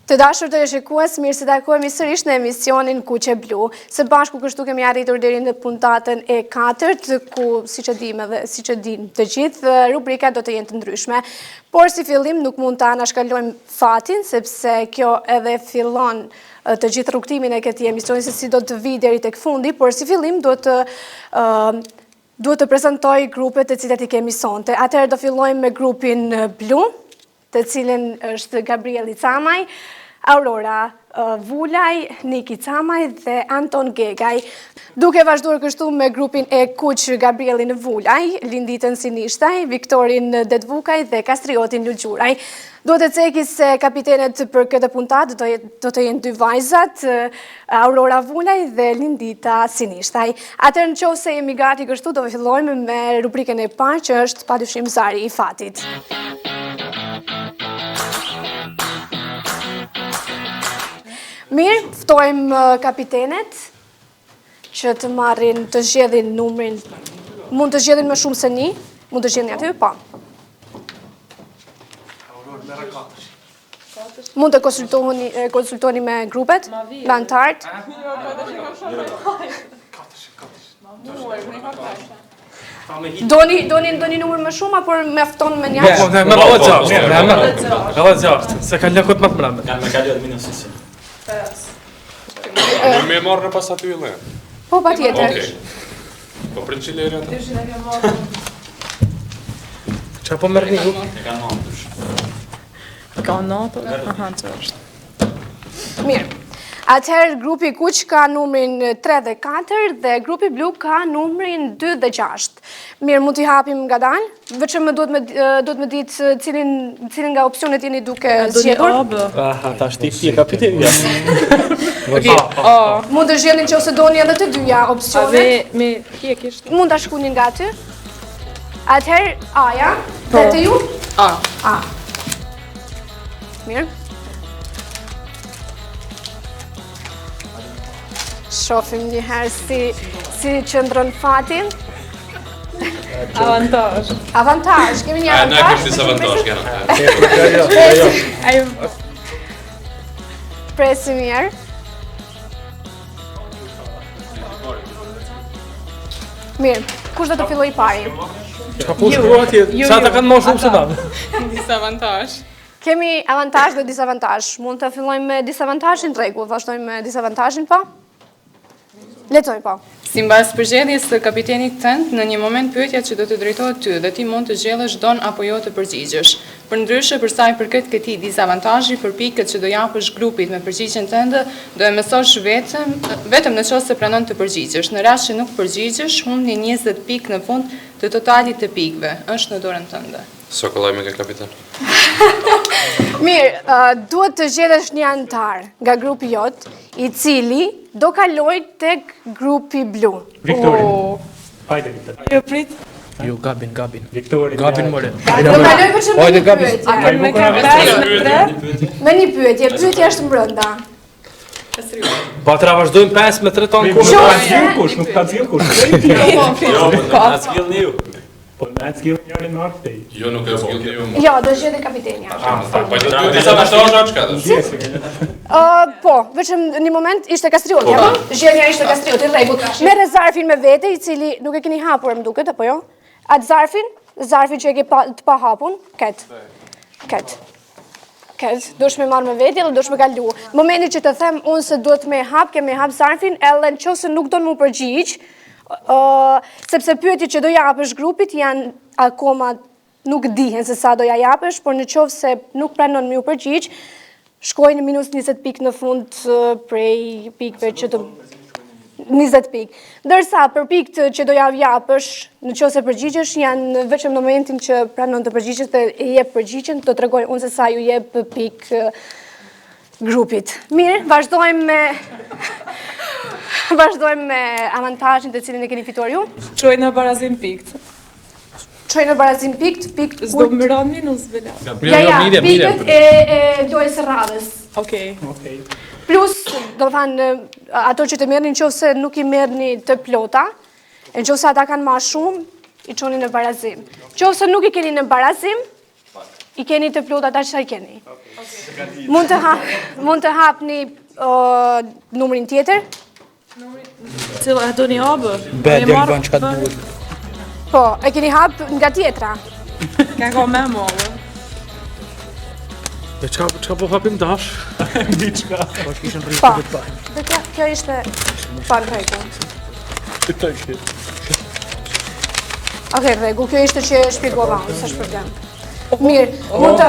Të dashur të shikues, mirë se takohemi sërish në emisionin Kuqe Blu. Së bashku kështu kemi arritur deri në puntatën e 4, ku siç e dinë të gjithë, rubrikat do të jenë të ndryshme. Por si fillim nuk mund ta anashkalojmë fatin, sepse kjo edhe fillon të gjithë rrugtimin e këtij emisioni se si do të vi deri tek fundi, por si fillim duhet të prezantoj grupet të cilat i kemi sonte. Atëherë do fillojmë me grupin Blu, të cilën është Gabrieli Camaj, Aurora Vulaj, Niki Camaj dhe Anton Gegaj. Duke vazhduar kështu me grupin e Kuq Gabrielin Vulaj, Linditën Sinishtaj, Viktorin Detvukaj dhe Kastriotin Lugjuraj. Duhet të ceki se kapitenet për këtë puntat do të jenë dy vajzat, Aurora Vulaj dhe Lindita Sinishtaj. Atëherë nëse jemi gati kështu, do fillojmë me rubrikën e parë, që është padyshim Zari i Fatit. Mirë, ftojmë kapitenet që të marrin të zgjedhin numrin. Mund të zgjedhin më shumë se një? Mund të zgjedhin aty? Po. Mund të konsultoni me grupet, me antarët. Doni numër më shumë, apo mjafton me një? Me valla gjatë, se ka lëkot më të mbrëmë. Kanë me kaluar minusisë. Me marrë në pas aty e le? Po, pa tjetër. Po, për 100 lejre atë? Qa po mërë një? E kanë natësh. Ka natë? Aha, që është. Mirë. Atëherë, grupi Kuq ka numrin 3 dhe 4 dhe grupi Blu ka numrin 2 dhe 6. Mirë, mund t'i hapim nga dalë? Vetëm duhet me ditë cilin nga opsionet jeni duke zgjedhur. Aha, ta shtifti e kapiteni. Mund të zgjedhin që ose doni edhe të dyja opsionet. Me kje kishtë? Mund ta shkunin nga aty. Atëherë, Aja, dhe të ju? A. Mirë. Shofim njëherë si qëndron fatin. Avantazh, kemi një avantazh? Ne kështë disavantazh, garantë. Presim njerë. Mirë, kush do të filloj pari? Qa po shkru atje? Qa ta kanë më shumë se damë? Disavantazh. Kemi avantazh dhe disavantazh. Mund të fillojmë me disavantazhin, rregull, vazhdojmë me disavantazhin, po? Lecoj, po. Si mbas përgjedhjes së kapitenit tënd, në një moment pyetja që do të drejtohet ty dhe ti mund të zgjedhësh don apo jo të përgjigjesh. Përndryshe, për sa i përket këtij disavantazhi për pikët që do japësh grupit me përgjigjen tënde, do e mësosh vetëm nëse pranon të përgjigjesh. Në rast që nuk përgjigjesh, humbi 20 pikë në fund të totalit të pikëve. Është në dorën tënde. So kollaj me nga kapitan. Mirë, duhet të zgjedhësh një antar nga grupi jot, i cili do kaloj tek grupi Blu. Viktori. Hajde, Viktor. Jo prit. Jo, Gabin. Viktori. Gabin more. Do kaloj vetëm me një pyetje. Me ka 5-3. Me një pyetje, pyetja është mbrënda. Po tra vazhdojmë 5 me 3 tonë Nuk ka zgjidhur kush, nuk ka zgjidhur kush. Jo, na zgjidhni ju. Po na zgjidhur njërin në artej. Jo, nuk e zgjidhni ju. Jo, do zgjedhë kapitenja. Po do të disavantazh çka do? Po, vetëm një moment ishte Kastrioti, apo? Zgjedhja ishte Kastrioti, rregull. Merre zarfin me vete, i cili nuk e keni hapur, më duket, apo jo? Atë zarfin që e ke të pa hapun, ket. Dush me marrë me veti dhe dush me kalu. Momentin që të them unë se duhet me hap, kemi hap zarfin, edhe në qoftë se nuk do në mu përgjigj, sepse pyetjet që do japësh grupit janë akoma nuk dihen se sa do ja japësh, por në qoftë se nuk pranon me u përgjigj, shkojnë minus 20 pikë në fund prej pikëve që të 20 pikë. Ndërsa për pikët që do ja japësh, në qoftë se përgjigjesh, janë vetëm në momentin që pranon të përgjigjesh dhe e jep përgjigjen, do t'rregoj unë se sa ju jep pikë grupit. Mirë, vazhdojmë me avantazhin të cilin e keni fituar ju. Çojnë në barazim pikët. Çojnë në barazim pikët. S'do më ron minus vela. Ja, pikët e lojës së radhës. Okej. Plus, do thanë, ato që të merrni nëse nuk i merrni të plota, nëse ata kanë më shumë, i çoni në barazim. Nëse nuk i keni në barazim, I keni të plot ata që i keni. Mund të hapni numrin tjetër? Cila do një abë? Djali ban çka duhet. Po, e keni hap nga tjetra? Ka me më abë. E çka po hapim dash? Diçka. Po. Kjo ishte pa në rregull. Okej, rregull, kjo ishte që shpjegova unë, s'është problem. Mirë, mund të...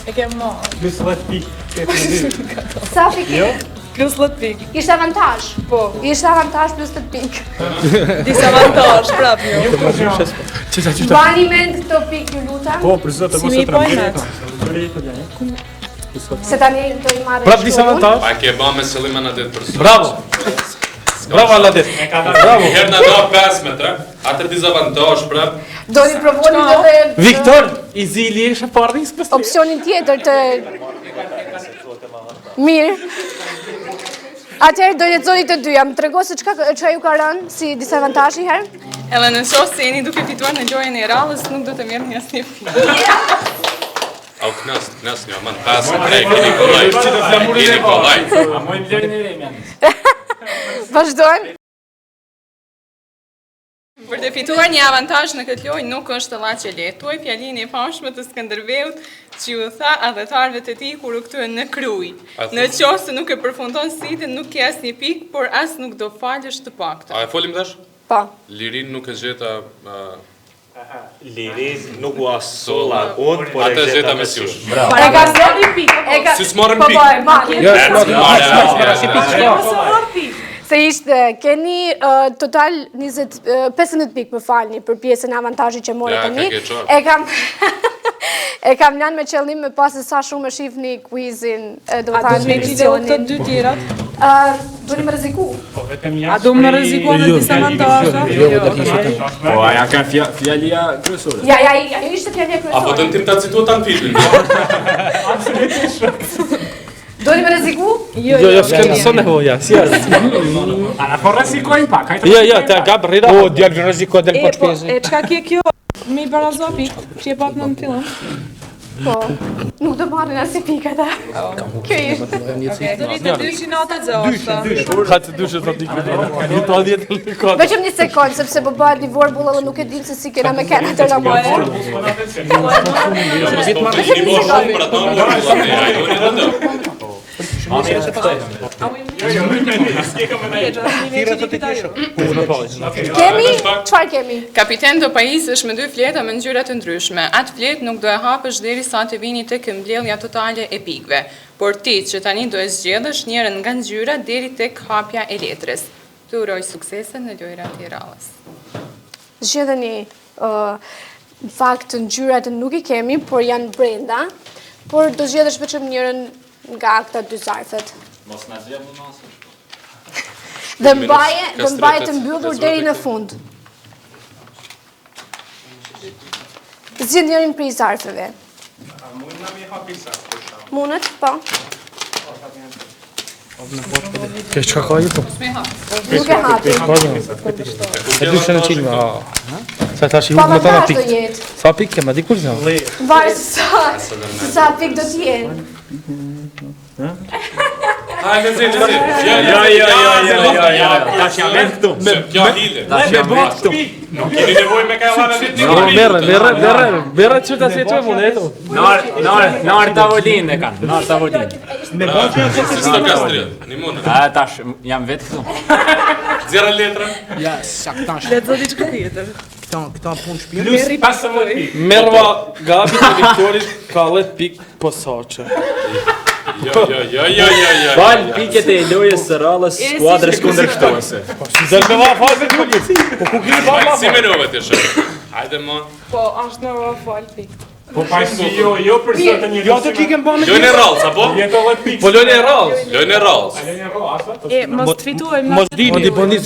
E ke më. Plus 10 pikë. Sa pikë? Plus 10 pikë. Ishte avantazh? Po. Ishte avantazh plus 10 pikë. Disavantazh, prap jo. Bani mend këto pikë, ju lutem. Po, për zotë mos e trembë. Se tani do i marrë Prap disavantazh? Pa ke ba me qëllim në ditë për sot. Bravo. Bravo Aladit. Bravo. Herë në do 5 metra, atër dizavantazh prap. Do një provoni edhe... Viktor, i zili ishe parris për sot. Opsionin tjetër të... Mirë. Atëherë do lexoni të dyja. Më trego se çka ju ka rënë si disavantazh i herë? Edhe në qoftë se jeni duke fituar në lojën e rallës, nuk do të merrni asnjë pikë. Au knas një, man 5 metra, e Nikolaj. Vazhdojmë. Për të fituar një avantazh në këtë lojë nuk është llaç e lehtë. Tuaj fjalinë e famshme të Skënderbeut që ju tha adhetarëve të tij kur u kthyen në Kruj. Në qoftë se nuk e përfundon sitën, nuk ke asnjë pikë, por as nuk do falësh të paktën. A e folim dash? Po. Lirin nuk e gjeta... Lirin nuk u asolla unë, por Ate e gjeta me sjush. E ka zgjedhur pikë. Si s'marrën Po, pikë. e marrë. Jo, Se ishte, keni total 15 pikë më falni për pjesën e avantazhit që morë tani. ke qartë. E kam lënë me qëllim me pas se sa shumë e shifni quizin, do të A do thënë me gjithë të emisionin. dy tjerat? Do një më rreziku. Po, vetëm A do më rrezikua me disavantazhe? Po, aja ka fjalia kryesore. Ja, ishte fjallja kryesore. Apo të në tim të citua të në filmin. Do një më rreziku? Jo, s'kem son nevoja, si Ana po rrezikojmë pak, hajde. Jo, te gab rrida. O, djali rreziko del po shpezë. E çka ke kjo? Mi barazo pikë, që e pak në fillim. Po, nuk do marrin asnjë pikë ata. Kjo ishte. Do rritë 298. Ka të dushë të dikë. Një to 10 në kod. Veçëm një sekond, sepse po bëhet një vorbull edhe nuk e dim se si kena me kena të ramoje. Kemi? Çfarë kemi? Kapiten do pajisësh me 2 fleta me ngjyra të ndryshme. Atë fletë nuk do e hapësh derisa të vini tek mbledhja totale e pikëve. Por ti që tani do e zgjedhësh njërin nga ngjyra deri tek hapja e letrës. Të uroj suksese në lojrat e rallës. Zgjedheni në fakt ngjyrat nuk i kemi, por janë brenda. Por do zgjedhësh vetëm njërin nga këta dy zarfet. Mos na zgjedh më masë. Dhe mbaje të mbyllur deri në fund. Zgjidh njërin prej zarfeve. Mundet, po. Ke çka ka ju po? Nuk e hapi. E dushë në qilë, sa tash i Pa hudë më të në avantazh do pikë. jetë. Sa pikë kema, dikur zë? Varë sa pikë do t'jenë. Hajde, zilë. Tash jam vetë këtu. Kjo hile. Tash jam vetë këtu. Nuk keni nevoj me ka vala ditë. Merë që ta si e të e monetu. Nar tavolinë e kanë, nar tavolinë. Si s'to kastria, një mune. Tash jam vetë këtu. Zjera letra. Ja, saktash. Letë diçka tjetër. Këta punë shpirë. Plus 15 pikë. Merva gabi të Viktorit ka 10 pikë posaçe. Jo. Fal pikët e lojës së rallës skuadrës kundërshtuese. Zërë me va fazë të klubit. Po ku kini pa ma Si menove të shërë. Hajde, ma. Po, është në fal pikë. Po pajsi jo për zotë një. Jo të kikën bëmë. Lojnë e rallës, apo? Jeto 10 pikë. Po lojnë e rallës. Lojnë e rallës. Lojnë rallë, E, mos të fituajmë në... Mos dini. Bëndi,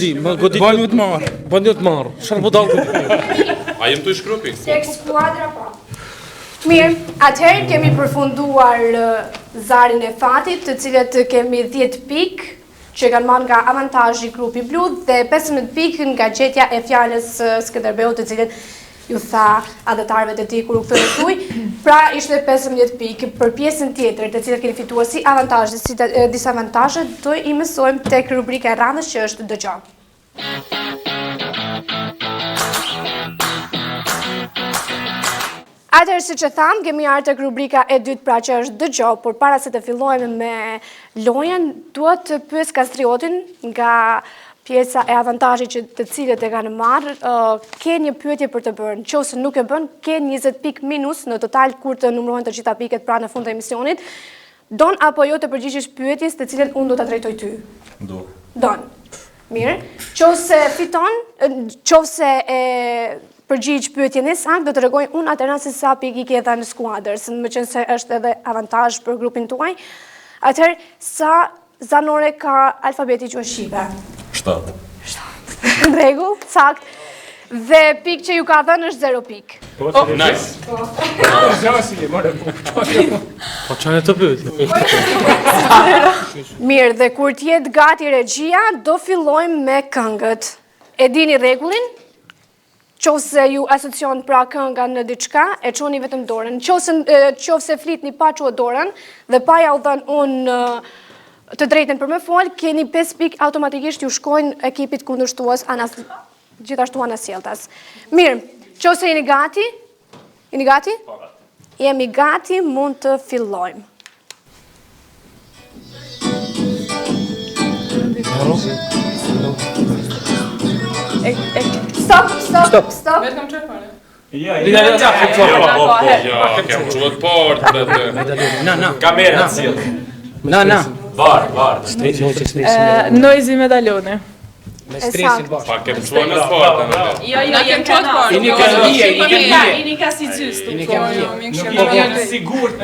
Bëni të marë. Bëndi të marë. Shërë po dalë A jem të i shkrupi? Tek skuadra pa. Mirë, atëherë kemi përfunduar zarin e fatit, të cilët kemi 10 pikë që kanë marrë nga avantazhi grupi blu dhe 15 pikë nga gjetja e fjalës Skënderbeut, të cilët ju tha adhetarëve të tij kur u kthye në tuj. Pra ishte 15 pikë. Për pjesën tjetër, të cilat keni fituar si avantazhe, si disavantazhe, do I mësojmë tek rubrika e radhës që është dëgjo. Atëherë, siç e tham, kemi ardhur tek rubrika e dytë, pra që është dëgjo, por para se të fillojmë me lojën, dua të pyes Kastriotin nga pjesa e avantazhit që të cilët e kanë marrë, ke një pyetje për të bërë. Nëse nuk e bën, ke 20 pikë minus në total kur të numërohen të gjitha piket pra në fund të emisionit. Don apo jo të përgjigjesh pyetjes të cilën unë do ta drejtoj ty? Don. Mirë. Nëse fiton, nëse e përgjigj pyetjen e saktë, do të rregoj unë atëherë se sa pikë ke dhënë skuadër, më qenë se është edhe avantazh për grupin tuaj. Atëherë, sa zanore ka alfabeti quhet shqipe? 7. Në rregull, sakt. Dhe pikë që ju ka dhënë është 0 pikë. Nice. Po çfarë të pyet? Mirë, dhe kur t'jetë gati regjia, do fillojmë me këngët. E dini rregullin? Qofse ju asocion pra kënga në diçka, e çoni vetëm dorën. Qofse flitni pa çuar dorën dhe pa ja u dhënë unë të drejtën për me fol, keni 5 pikë automatikisht ju shkojnë ekipit kundërshtues gjithashtu anasjelltas. Mirë, qofse jeni gati? Jeni gati? Jemi gati, mund të fillojmë. Stop. Vetëm çfarë fare? Kem çuat port, Na. Kamera cilë. Na. Var. Noizi medalioni. Me stresin bash. pa kem çuat në port. Jo, jem çfarë fare. Ini ka si gjyst. Sigurt.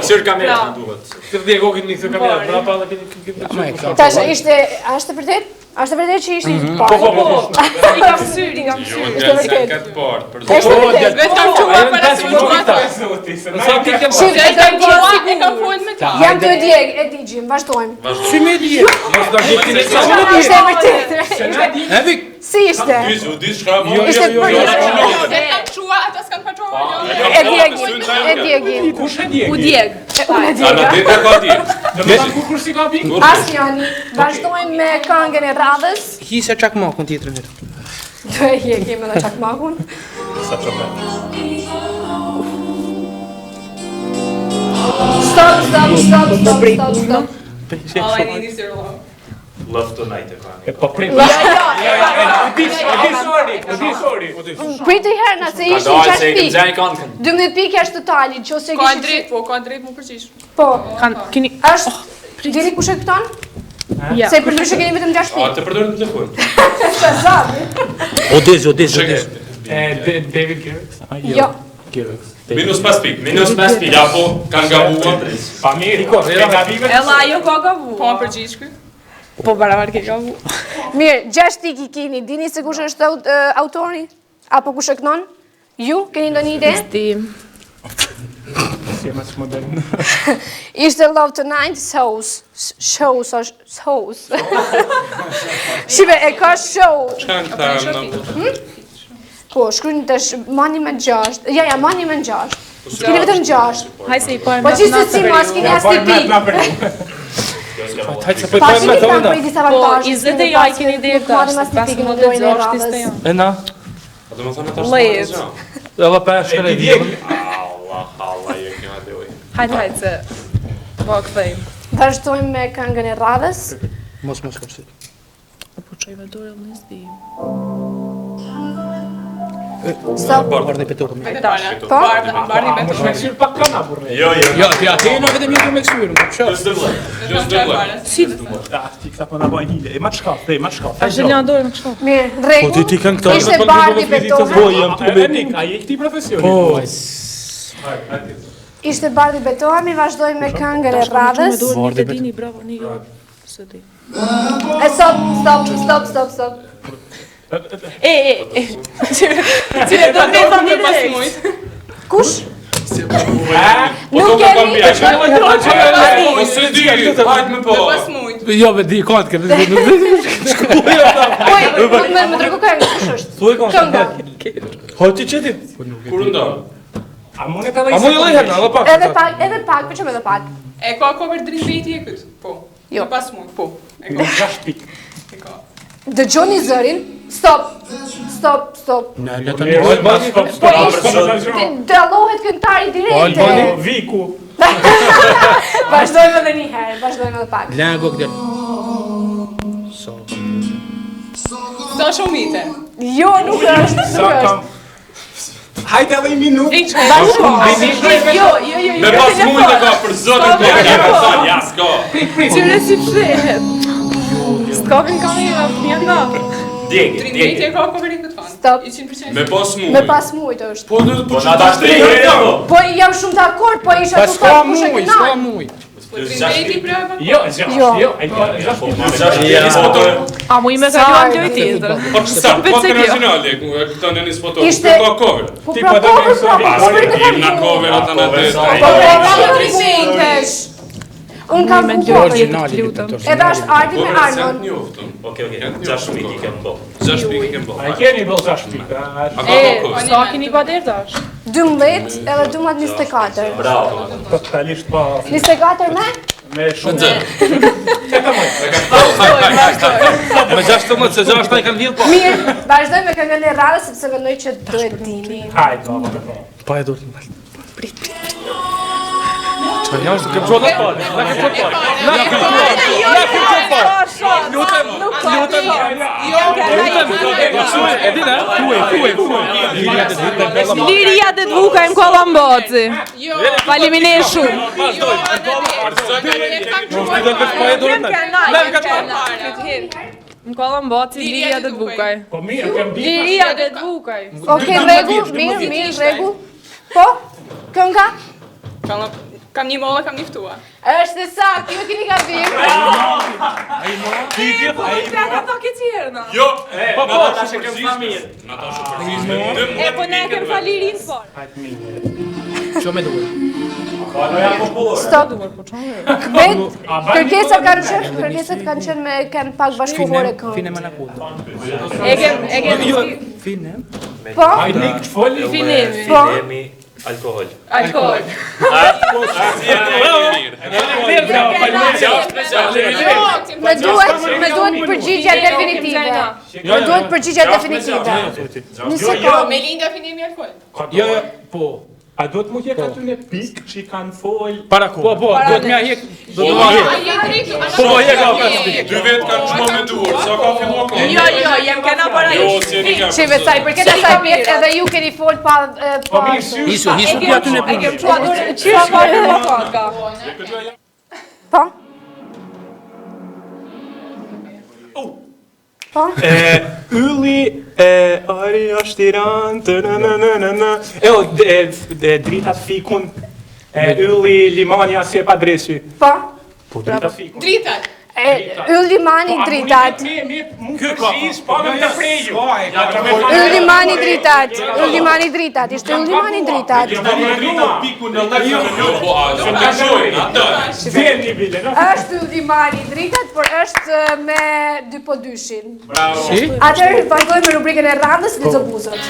Këshir kamera në duhet. Të vdek kokën në këtë kamerë, brapa edhe keni. Tash është vërtet? Është vërtet që ishte po. I kam syri. Ishte vërtet. Kat port. Është vërtet. Vetëm çuar para Sa ti kem e kam folur me ta. Jam të djeg, e digjim, vazhdojmë. Si me dje? Mos do gjeti në Ishte vërtet. Evik. Si ishte? U di çka më. Ishte vërtet. E kam çuar, ata s'kan paçuar. E djegi. Kush e djeg? U djeg. Unë e Ana djeg. ditë ka di. Do të thonë kur si ka pikë? Asjani, vazhdojmë me këngën e radhës. Hisa çakmakun tjetër vetëm. Do e hekim edhe çakmakun. Sa problem. Stop. All I need is your love. Love tonight e ka. Po prit. Sorry. Priti herë na se Ka ishin dalë 6 se i pikë. këmëgjaj kanë. 12 pikë është totali, nëse Ka kishit. drejt, ka drejt më përgjigj. Po. Keni Është dini kush e këton? ja. Se për ndryshe keni vetëm 6 A pikë. të përdorin në telefon. Odez. David Garrett. Jo. Minus 5 pikë. Ja po kanë gabuar. Pa mirë. Ella ajo ka gavu. Po më përgjigj ky. Po barabar ke gavu. Mirë, 6 pikë i keni. Dini se kush është autori? Apo kush e kënon? Ju keni ndonjë ide? Tim. Si e mas modern. Ishte Love Tonight, shows. Shive, e ka show. Kanë këta. Po, shkruajnë tash mani me 6. Ja, mani me 6. Keni vetëm 6. Haj se I parë. Po çiste si mos keni as një pikë. Hajde se po Pa me që tonë. i disavantazhe. Po, 20 ja I keni dhe tash. Pas më dhe gjashtë ishte janë. E na. A do më thonë tash. Lejet. Edhe pa shkëlej. Allah, je kema dhe oj. Hajde se. Po kthejmë. Vazhdojmë me këngën e radhës. Mos kursi. Po çojmë dorë në zdi. Stop. Bardhi petokën. Po? Bardi me Me këshir pak kana burre. Jo. Ja, ti na vetëm një me këshirën, po çfarë? Just the blood. Ti kësa po na bajnë hile. E ma çka, ma çka. A gjeni dorë në kështu. Mirë, Po rregull. ti kanë këto. Ishte Bardi Beethoven. Po jam A je këti profesioni? Po. Ishte Bardi Beethoven, vazhdojmë me këngën e radhës. Dorë të dini bravo një jo. Se di. E stop. E. Cile do të thoni direkt. Kush? Po Nuk kemi. Po se di, hajt me po. Pas mujt. Jo, me di kot, ke. Po, më tregu këngë, kush është? Thuaj kon. Kënga. Hoti qeti? Kur ndo? A mundet edhe A mu i lejhen, edhe pak. Edhe pak, pëqëm edhe pak. E ka cover Dream Beti e këtë? Po. Jo. Në pas mu, po. E ka. 6 pikë. E ka. Dëgjoni zërin. Stop. Në letën Dallohet këngëtari direkt. Viku. Vazhdojmë edhe një herë, vazhdojmë edhe pak. Lengo këtë. Sa shumite? Jo, nuk është, nuk është. Hajde edhe 1 minutë. Jo. Me pas mujtë ka për zotin të kërë, ja s'ka. Qyre si fshehet. S'kapin kamera, një nga. Dream Beti e ka cover i këtë fan. Stop. 100%. Me pas mujtë. Me pas mujt është. Po që ta shtrejë, Po jam shumë dakord, po isha të S'ka kush e muj, kënaq. s'ka muj. Dream Beti pra e Jo, 6 A mu i me kaluan gjoj tjetër. Po që sa, po të originali, këta në një foto, Ishte- ka cover. Po pra cover pra, Im na cover ata në të Po pra Dream Unë kam Me pu gjoj cover. tjetër, lutem. Edhe është Ardi me Arnon. Okej, 6 pikë kem bo. 6 pikë kem bo. A keni bëllë 6 pikë. A ka cover? Sa keni pa derë tash? 12 edhe 12-24. Bravo. Totalisht pa 24 me shumë. Me 16 se 6 i kanë vjedh po. Mirë, vazhdoj me këngën e radhës sepse mendoj që duhet dini. Hajde, baba. Pa e dorë. Qa janë kem qota pa. Na kem qota pa. Liria dhe Dvuka im kolla mboci. Faleminderit shumë. Më kolla mboci Liria dhe Dvukaj. Po mirë, kem bërë. Liria dhe Dvukaj. Okej, rregull, mirë, rregull. Po? Kënga? Kam një mollë, kam një ftua. Është saktë, ju keni gabim. Ka to ke tjerë, Jo, Po po, Tash e kem familje. Natasha përgjizme. E po ne kem falirin fort. Që me duhet? Stop. Vet, kërkesat kanë qenë kanë pak bashkëpunore këngë. Fine më në kodë. E kem Fine? Po? Hajde, këtë foli. finimi. Po? Jemi alkohol. Alkohol. Me duhet përgjigja definitive. Me duhet përgjigja definitive. Një sekundë. Melinda finimi alkohol. Jo, po. A do të mu jek aty në pikë që i kanë folë? Para ku? Po, duhet më hjek. Po, je ka 5 pikë. 2 vetë kanë çmo me duhur, sa ka filluar kohë. Jo, jem kena para Jo, ju. si e një Shive sa i përket asaj pjesë edhe ju keni fol pa Hisu pi aty në E kem punë. çuar dorë. Çfarë ka? Po? Po? Ylli ari është Tiran, dritat fikun, ylli limani asje pa dresi. Po? Po, dritat fikun. Dritat. Yllimani dritat. Ky ka, po me të freju. Yllimani dritat. Yllimani dritat. Ishte Yllimani dritat. Pikun në lëkë në një, po a, që të gjojnë, atë. Vjen një bile, no? Është Yllimani dritat, por është me 2-2-shin. Bravo. Atëherë vazhdojmë me rubrikën e radhës Lexo buzët.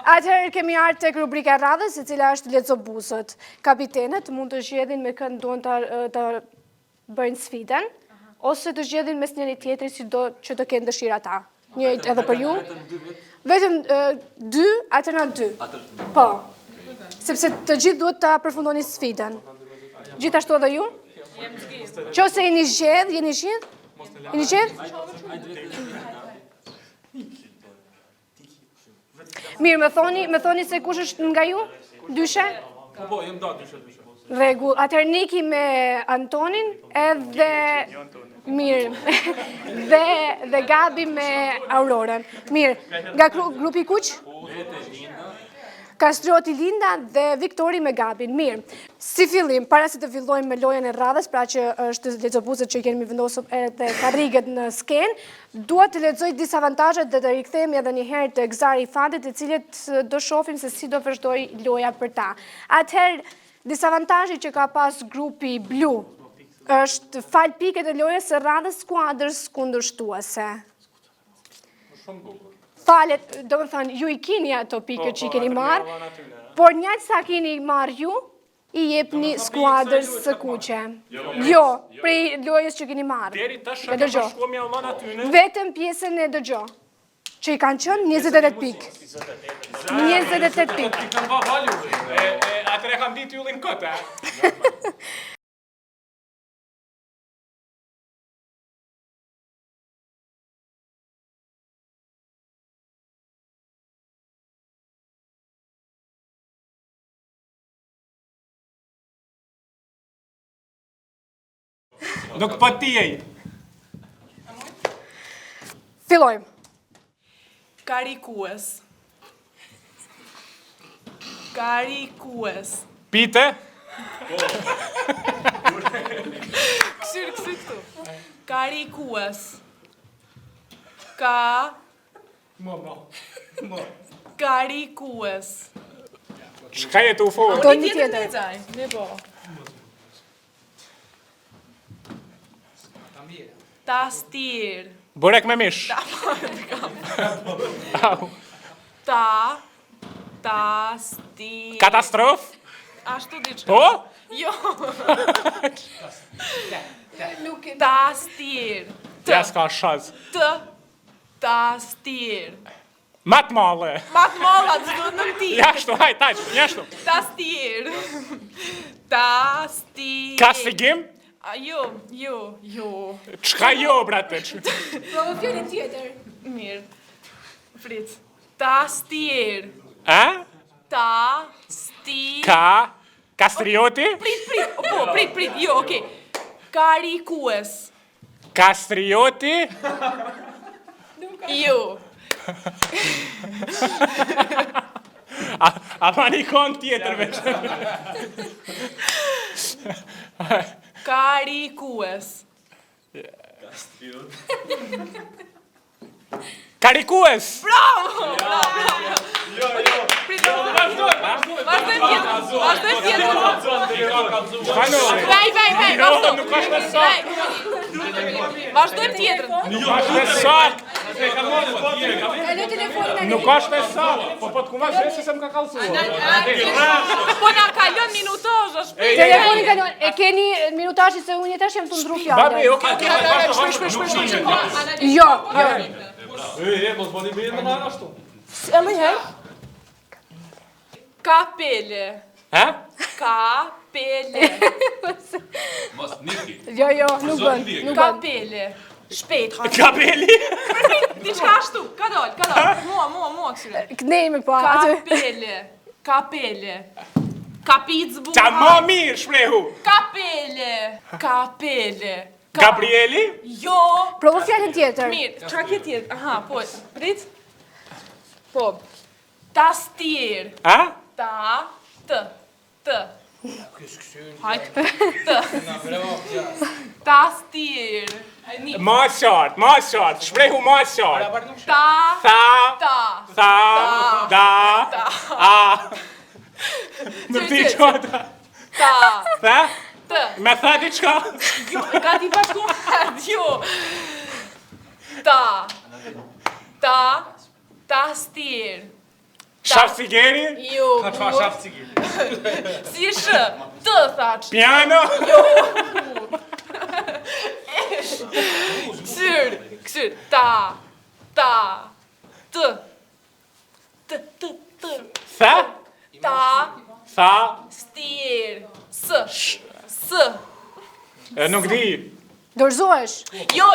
Atëherë kemi ardhur tek rubrika e radhës, e cila është Lexo buzët. Kapitenët mund të zgjedhin me kënd duan të bëjnë sfidën, ose të zgjedhin mes njëri tjetrit si do që të kenë dëshirë ata. Njëjtë edhe për ju. Vetëm 2, atëna 2. Po. Sepse të gjithë duhet ta përfundoni sfidën. Gjithashtu edhe ju? Qose jeni zgjedh, jeni zgjedh? Jeni zgjedh? Mirë, më thoni se kush është nga ju? Dyshe? Po, jem da dyshe. Rregull, atëherë Niki me Antonin edhe mirë. dhe Gabi me Aurorën. Mirë, nga grupi kuq? Kastrioti Linda dhe Viktori me Gabin. Mirë, si fillim, para se të fillojmë me lojën e radhës, pra që është Lexo buzët që kemi vendosur edhe karriget në skenë, dua të lexoj disa avantazhet dhe të rikthehemi edhe një herë të Zari i Fatit, të cilët do shohim se si do vazhdoj loja për ta. Atëherë, disa avantazhe që ka pas grupi blu. është fal piket e lojës së radhës skuadrës kundërshtuese. Falet, do më thënë, ju I kini ato pike që I keni marrë, por njëtë sa keni marrë ju, I jepni skuadrës së kuqe. Jo, prej lojës që keni marrë. Deri tash E dëgjo. shkuam ja vënë aty ne. Vetëm pjesën e dëgjo. Që I kanë qënë 28 pikë. 28 pikë. Kanë pa valju. Atëre kam ditë yllin këtë, Nuk po tijej. Fillojmë. Karikues. Karikues. Pite? Këshirë këtu. Karikues. Karikues. Shka jetë u forë? Do një tjetër. Ne po. Tastier. Burek me mish. Tastier. Katastrof? Ashtu diçka. Po? Jo. Tastier. Ja s'ka shaz. Tastier. Matë male. Matë molla, të do në ti. Jashtu, hajt, njashtu. Tastier. Tastier. Kastigim? Jo. Qka jo, brate? Provo fjallin tjetër. Mirë. Frit. Tastier. A? Tastier. Kastrioti? Prit. Jo, okej. Karikues. Kastrioti? Jo. A ma një kong tjetër veç. Karikues. Karikues! Bravo! Vazhdoj tjetër. Vaj, vazhdo. Nuk është në sak. Vazhdojmë tjetër. Nuk është në sak. Kaloj telefonin Nuk është në sak. Po të kumash vesi se më ka kalësua. Po na kalon minutozh, është shpejt. Telefonin kaloj. E keni minutazhi se unë tash jam të ndru fjallën. Babi, okej. Jo. Mos bëni mirë në ashtu. Edhe një herë. Kapele. Ha? Kapele. Jo, nuk bën. Kapele. Shpejt. Kapeli? Diçka ashtu. Ka dal. Mua këshire. Knejme po aty. Kapele. Kapicbu. Qa më mirë shprehu. Kapele. Gabrieli? Jo. Provo fjallin tjetër. Mirë, qa ke tjetër? Aha, po, prit. Po. Tastier. Ha? T. Hajt. T. Tastier. Ma qartë. Shprehu ma qartë. Ta. Nuk ti qota. Ta. T. Me tha ti qka? Ka ti bashkuar, jo. Tastier. Shaf sigeri? Jo. Ka qfa shaf cigir. Si shë. T, thaq. Piano? Kësër. Ta. T. Tha? Ta. Stier. S. Nuk di. Dorëzohesh. Jo.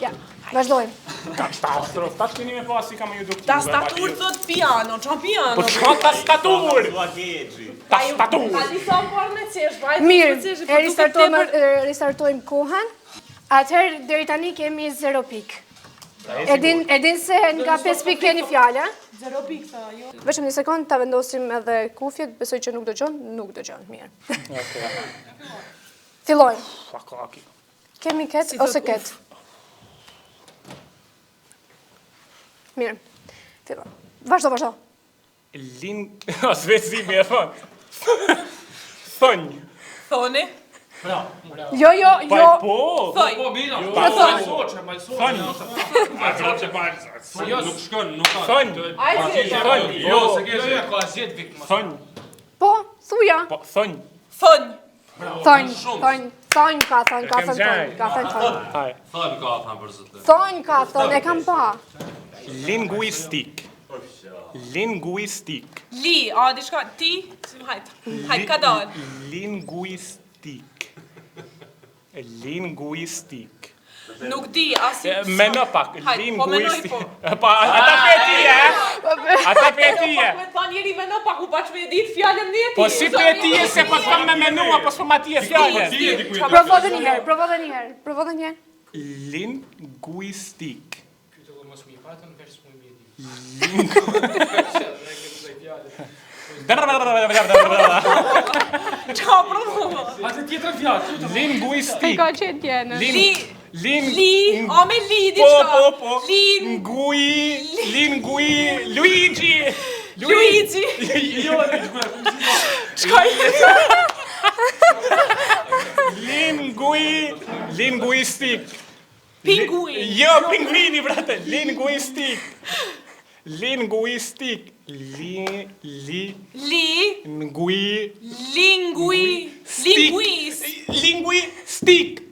Ja, vazhdojmë. Katastrof. Tash keni me pasi kam ju dukti. Tastatur thot piano, qa piano? Po qka tastatur? Tastatur. Ali sa por me cesh, vajtë Mirë, ristartojmë kohën. Atëherë, deri tani kemi 0 pikë. Edin se nga 5 pikë keni fjallë. 0 pikë, tha, jo. Vetëm një sekundë, ta vendosim edhe kufjet, besoj që nuk dëgjon, mirë. Fillojmë. Kemi ketë ose ketë? Mirë. Fillojmë. Vazhdo. As vetë si me e thonë. Thonj. Thoni. Jo. Po. Thoj. Po, mira. Thonj. Nuk shkon, nuk ka. Thonj. Jo, se ke ka asjet vik. Thonj. Po, thuja. Po, thonj. Thonj. Thonj ka thënë. Haj. Thon ka tham për zot. Thonj ka thënë, e kam pa. Linguistik. Li, a diçka ti? Hajt ka dal. Linguistik. Nuk di asi. Me në pak, Po menoj po. Pa, ata petie. Me tha njeri me në pak u baq me dit fjallën një ti. Po si petie se po thëm me menua, po s'po ma ti e fjallën. Provo dhe njëherë. Linguistik. Qa provo? Atë tjetër fjalë. Linguistik. Ka qenë tjenë. Li, a me li diçka. Po. Luigi. Luigi. Jo, Qka linguistik. Pinguin. Jo, pinguini, brate. Linguistik. Linguistik.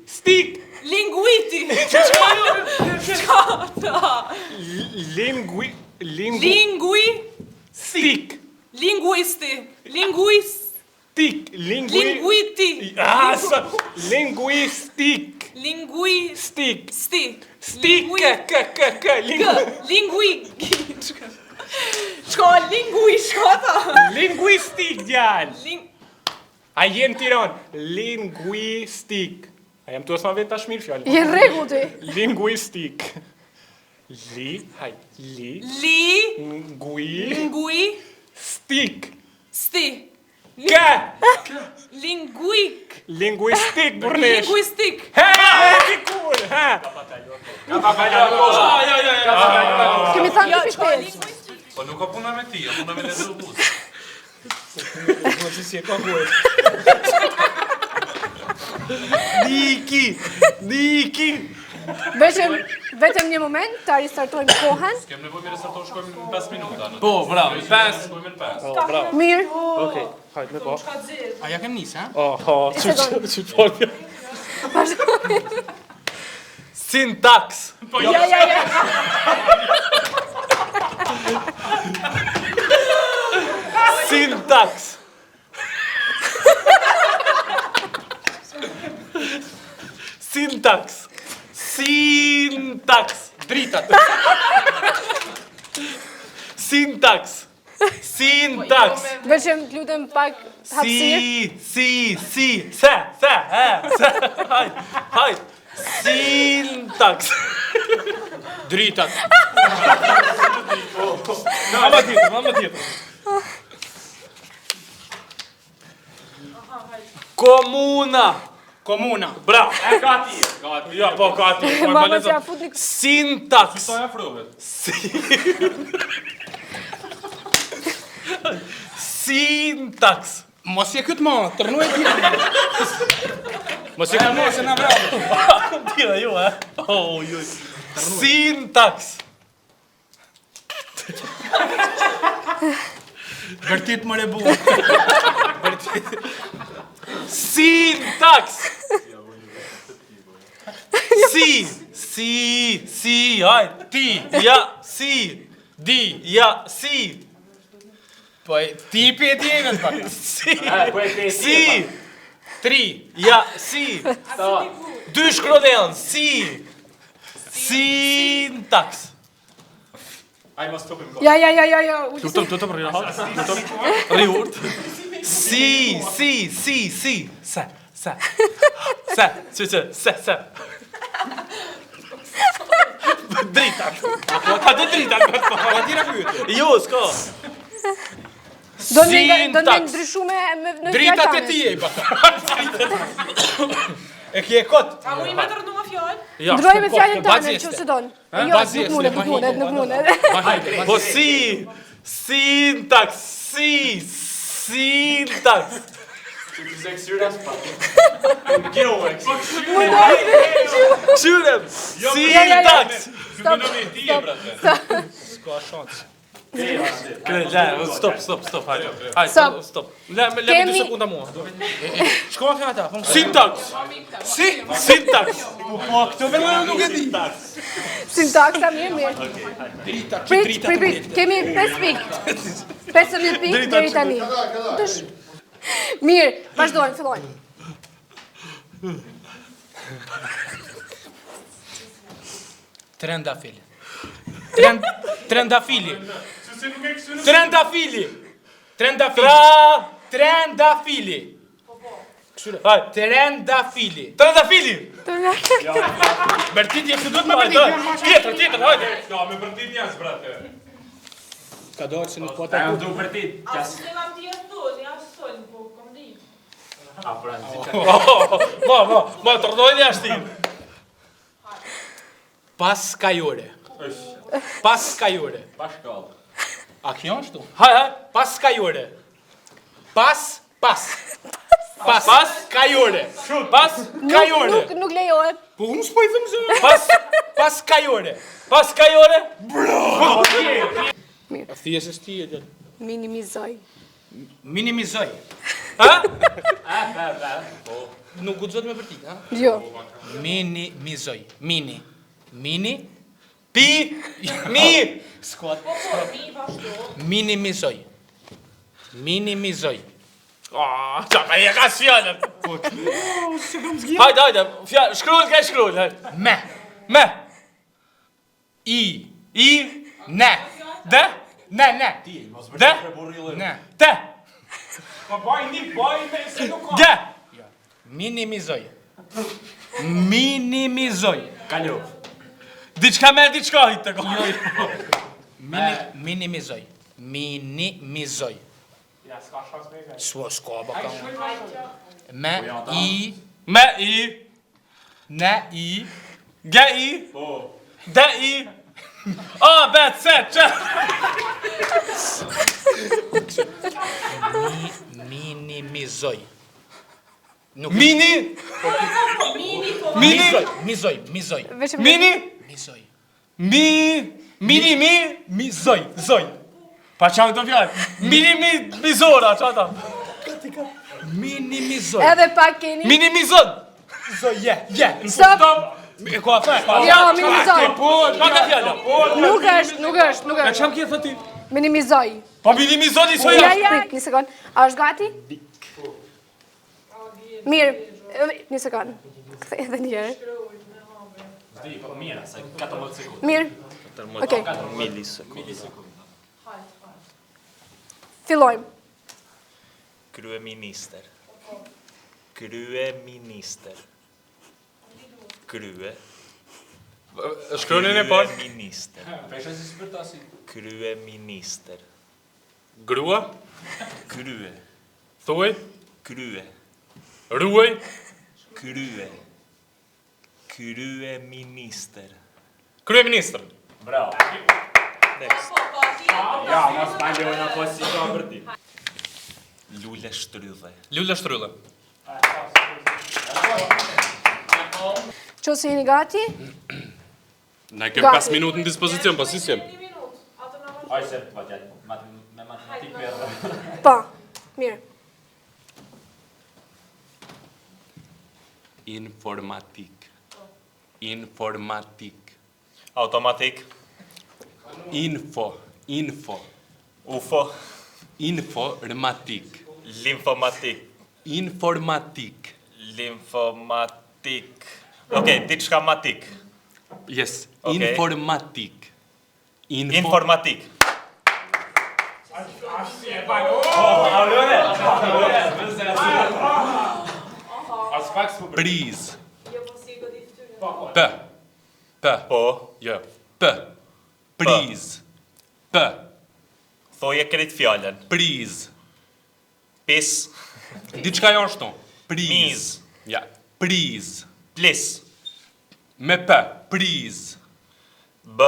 Stik. Linguiti. Linguisti. Linguiti. Linguistik. Linguistik, djallë. A jem tiron. Linguistik. A jam të osma vetë tash mirë fjallë. Je rregull ti. Linguistik. Linguistik, burnesh. He, kur, he. Kemi thënë të shpejt. Po nuk ka puna me ti, puna me lezu buz. Niki. Vetëm një moment, ta ristartojmë kohën. Kem nevoj me restarton, shkojmë në 5 minuta. Po, bravo, 5. Shkojmë në 5. Mirë. Okej, hajt me po. A ja kem nis, ha? Që Syntax. Ja. Syntax. Dritat. Syntax. Veçëm lutem pak hapësirë. Hajt. Syntax. Dritat. Mama tjetër. Komuna. Bravo. Gati. Ja, po, gati. Mama që a fut një... Syntax. Soja frovet. Syntax. Mos je këtë ma, tërnu e tira. Mos je këtë ma, se na bravo. Tira ju, e? Syntax. Vërtit më rebu. Syntax. Hajt. Ti. Ja, si. Di. Ja, si. Po e tipi e tjeve të pak. Si. Tri. Ja, si. Dy shkrodel. Si. Syntax. Ja. Tutëm rrihat. Riurt. Si. Se. Dritat. Ka të dritat. Pa tira pyetje. Jo, s'ka. Do në ndryshume në Dritat e ti e i bata. E kje kot. A mu i me të rëndu ma fjallë? Ndroj me fjallën tane, baziste. që se donë. Jo, Baziste, nuk mundet. Po si. Sintaks. Sintaks. Këshyrem. Sintaks. Ska shans. Stop, hajde. Stop. Lemi 2 sekunda mua. Shko në ata. Sintaks. Sintaks. Po, këto vetëm nuk e di. Sintaksa mirë. Prit, kemi 5 pikë. 15 pikë deri tani. Mirë, vazhdojmë, fillojmë. Trendafili. Trendafili. Trendafili. Bertit je këtu me bertit. Tjetër, hajde. Ja, me bërtit njerëz, brate. Ka dorë se nuk po ta ku. Ma, të rëdojnë jashtë ti. Paskajore. Bashkall. A kjo është tu? Haj. Paskajore. Paskajore. Nuk lejohet. Po unë s'po i them zë. Paskajore. A thjesht është ti e del. Minimizoj. Minimizoj. Ha? Nuk guxohet me vërtet, ha? Jo. Minimizoj. Mini. Skuad. Minimizoj. Qa, e ka s'fjallën. Hajde, shkrull, hajde. Me. I. Ne. De? Ne. De? Ne. Te? Po baj me se nuk ka. Ge? Minimizoj. Kalu. Diçka me diçka hitë të kohë. Minimizoj. Ja, s'ka shans me gaj. S'ka baka. Me i. Me i. Ne i. Ge i. De i. A, B, C, Q. Minimizoj. Mini. Mizoj. Mini. Mizoj. Pa qa këto fjallë? Minimizora, qa ta? Minimizoj. Edhe pak keni. Minimizon. Je. Stop. E ko a thaj? Jo, minimizoj. Qa ka fjallë? Nuk është. Qam kje thë ti? Minimizoj. Pa minimizoni së Ja, jashtë. prit, një sekund. A është gati? Mirë, një sekund. Këthe edhe njerë. Mirë. Okej. Milisekund. Fillojmë. Kryeminister. Shkronin e parë. Kryeminister. Grua. Krye. Thuaj. Krye. Ruaj. Kryeminister. Kryeministër. Bravo. Next. Ja, mos balona po si ka vërti. Lule shtrydhe. Lule Shtrylle. Qo se jeni gati? Ne kem 5 minutë në dispozicion, po si jem. Aj se po tjel, me matematik me rrë. Pa. Mirë. Informatik. Automatik. Info. UFO. Informatik. Linfomatik. Okej, diçka matik. Yes. Okay. Informatik. Informatik. Priz. P. Po. Jo. P. Priz. P. Thoje krejt fjallën. Priz. Pis. Diçka jo ashtu. Priz. Miz. Ja. Priz. Plis. Me P. Priz. B.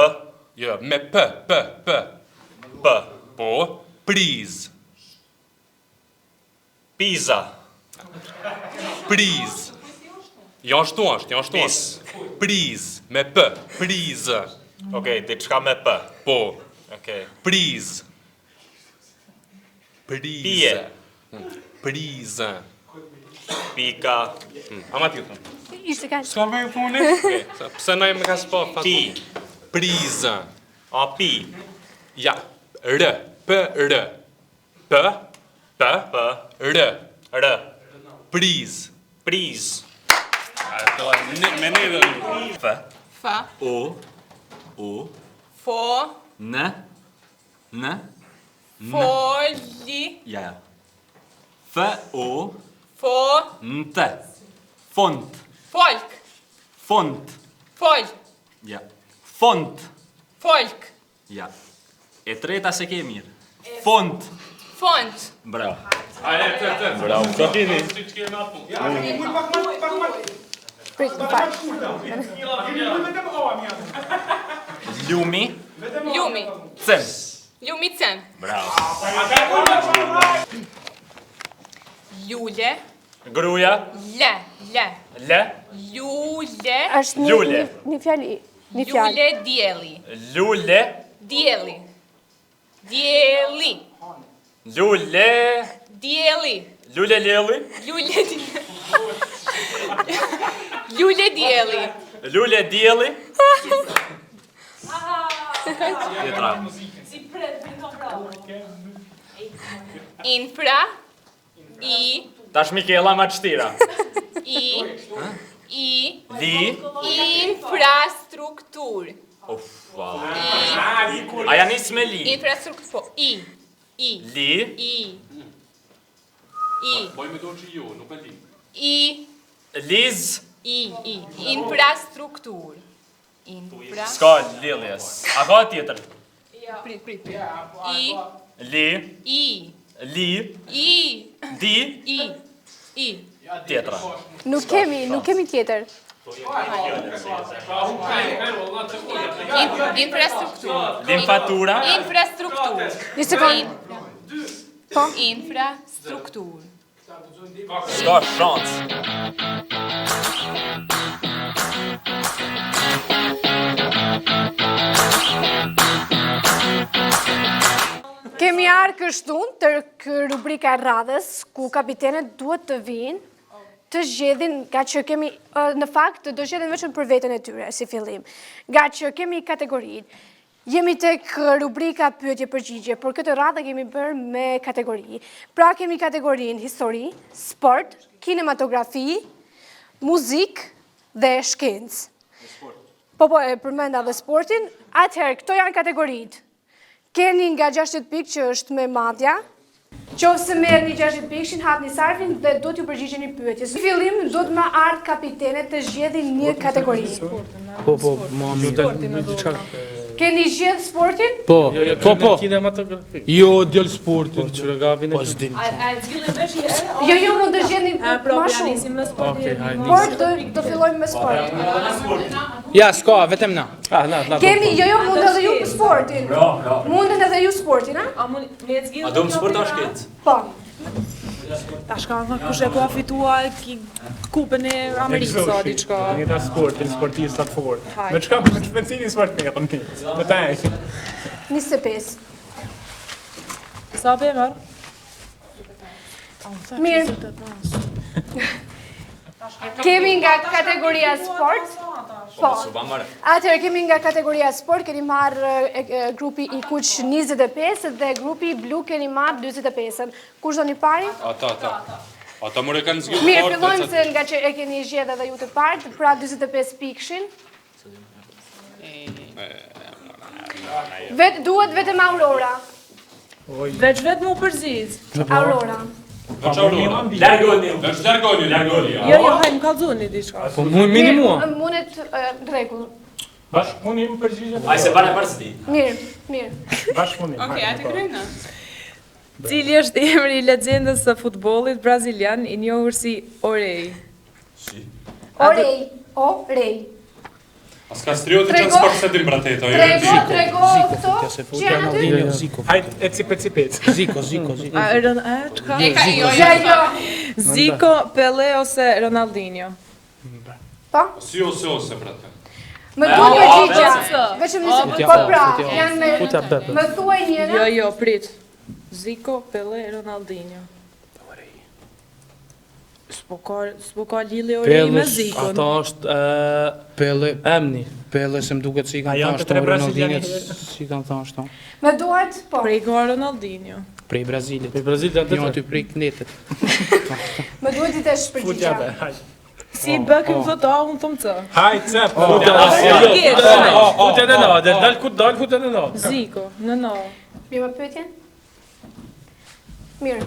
Jo, me P. B. Po. Priz. Pizza. Priz. Jo ashtu është. Priz. Me P. Priz. Okej, diçka me P. Po. Okej. Priz. Priz. Pije. Priz. Pika. Ama ti thon. Ishte kaq. S'ka më puni? Pse na më ka spa fat. Pi. Priz. A pi. Ja. R. P R. P. P. P. R. R. Priz. Priz. Me ne dhe. F. Fa. O. Fo. N. N. Foli. Ja. F. O. Fo. N. T. Font. Folk. Font. Folk. Ja. Font. Folk. Ja. E treta se ke mirë. Font. Font. Bravo. Bravo. Kapini. Prit, më fal. Ljumi. Ljumi. Cem. Ljumicen. Bravo. Ljule. Gruja. Le. Le. Ljule. Është Lule. një fjalë, një fjalë. Ljule dielli. Lule. Dielli. Dielli. Lule. Dielli. Lule leli. Ljule dielli. Ljule dielli. Lule dielli. Tjetra. Infra. I. Tash Mikela ma qtira. I. Li. Infrastruktur. Wow. Aja nis me li. Infrastruktur. Po. I. Li. Boj me dorë që jo, nuk e li. Liz. Infrastruktur. Ska liljes. A ka tjetër? Prit. Li. Li. Di. I. Tjetra. Nuk kemi tjetër. Infrastruktur. Limfatura. Infrastruktur. Një sekundë. Po. Infrastruktur. Ska shans. Kemi arë kështun të rubrika radhës, ku kapitenet duhet të vinë të zgjedhin, nga që kemi, në fakt, do zgjedhin vetëm për veten e tyre, si fillim. Nga që kemi kategorinë, jemi tek rubrika pyetje përgjigje, por këtë radhë kemi bërë me kategori. Pra kemi kategorinë histori, sport, kinematografi, muzik dhe shkencë. Po, e përmenda dhe sportin. Atëherë, këto janë kategoritë. Keni nga 60 pikë që është me madja. Qofse merr një 60 pikshin, hapni sarfin dhe do t'ju përgjigjeni pyetjes. Në fillim do të më ardh kapitenet të zgjedhin një kategori. Po, mami. Keni zgjedh sportin? Po. Kinematografik. Jo, djel sportin. Që gavin e që. Jo, mund të zgjedhni më shumë. Okej, hajde. Por do fillojmë me sport. Ja, s'ka, vetëm na. Kemi, jo, mund edhe ju sportin. Mundën edhe ju sportin, a? A do më sport a shkencë? Po. Ta shka dhe kush e ka fitua kupën e Amerikës o diçka. Një ta sportin, sportistat fort. Me qka për që pensini sport me jetën ti? Me ta e. 25. Sa be mërë? Mirë. Kemi nga kategoria sport. Po. Atëherë kemi nga kategoria sport, keni marrë grupi i kuq 25 dhe grupi i blu keni marrë 45. Kush do një pari? Ata more kanë zgjedhur. Mirë, fillojmë se nga që e keni zgjedhë edhe ju të parë, pra 45 pikshin. Duhet vetëm Aurora. Veç vetë mu përzis. Aurora. Largoni. Jo, hajmë kalzoni diçka. Po minimua. Munet rregull. Bashkëpunim përgjigjen. Ai se para parë ti. Mirë. Bashkëpunim. Okej, atë kryna. Cili është emri i legjendës së futbollit brazilian i njohur si Orej? Orej. A s'ka striot të qënë sport se dim brateto. Trego këto që janë aty? Ziko. Hajde, e cipet. Ziko. Çka? Jo. Zico, Pele ose Ronaldinho? Po? Si ose brate. Më duhet përgjigja. Vetëm nëse po pra, janë më thuaj njëra. Jo, prit. Zico, Pele, Ronaldinho. S'po ka lidhje ori me Zikon. Ata është Pele, emni. Pele se më duket si A kanë janë thënë të tre shton Ronaldinho, brazilianë? si kanë thënë shton. Më duhet, po. Prej ka Ronaldinho. Prej Brazilit. Për Brazil janë Jo të aty prej Knetit. Më duhet i tesh Fut përgjigja. jabe, hajde. Si bëkëm thot A, unë thom C. Hajde, cep. Futja në na, dal ku dal, futja në na. Zico, në no. Mirë më pyetje? Mirë.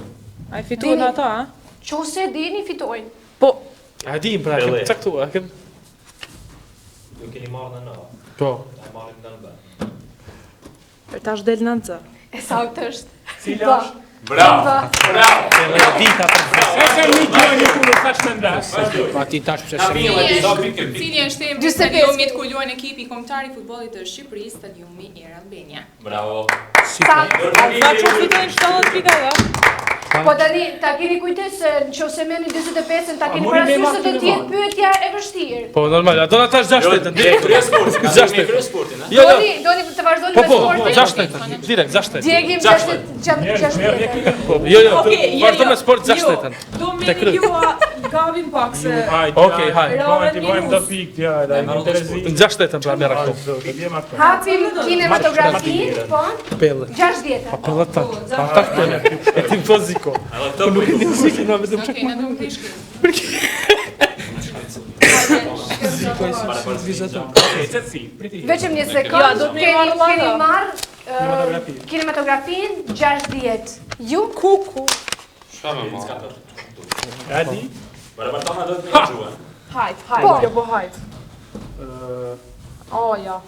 A i fituan Dini. ata, a? Qose dini fitojnë. Po, A di pra, kem caktuar, kem. Ju keni marrë në në. Po. E marrim në në. për tash del në C. E saktë është. Cila është? Bravo! Dita për Ese një gjë një punë tash në ndas. pa ti tash pse se Cili është emri i 45 stadiumit ku luan ekipi kombëtar i futbollit të Shqipërisë, stadiumi Air Albania? Bravo! Saktë. Tha që fitojnë 70 pika dhe? Po tani, ta keni kujtes se nëse merrni 45-ën, ta keni mori me parasysh se do makinë të jetë madhe. pyetja e vështirë. Po normal, ato na tash 6-8. Krye sportin. Ka Gjashtë. krye sportin, a? Jo, Doni të vazhdoni Po me po, sportin? 6-8. Direkt 6-8. Djegim 6-8. Po, jo, vazhdo me sport 6-8. Do me Te kryt. jua gavim pak se... Hajde. Okej, hajde. Po, ti bëjmë do pikë, ja, da interesi. 6-8 pra merr këtu. Zot, jam atë. Hapim kinematografinë, po? Pelle. 60. Pelle ta. Ata pelle. E tim fiziko. Edhe të bëj. Fiziko na vetëm Okej, na do të krishkim. Vetëm një sekond. Ja, do të më marrë Keni llata. marrë kinematografinë 60. Ju? Kuku. Shka me ma? A di? Barabartana do të më gjua. Hajt, Po. jo po hajt. O, ja.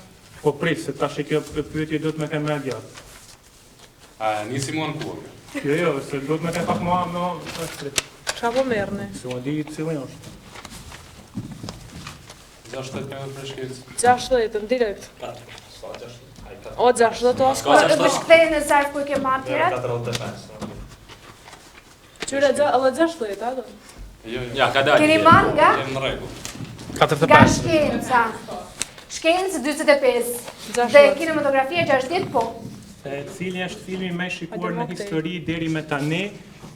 Po prit, se tash kjo pyetje do të më kenë më gjatë. A, nisi mua në kuar. Jo, se do të më kenë pak më prit. Çka po merrni? Se unë di cilën është. 6-8 kemi për shkecë. 60 direkt. O, 60 o. Ska që Më shkthejnë në zarf ku e ke marrë tjerat? 45. Qyre, edhe 60, a do? Jo, Ja, ka dalë. Keni marrë nga? Jem në rregull. 45. Shkenca. Shkencë 45. Dhe 60. kinematografia 60, po. Cili është filmi më i shikuar në histori deri më tani?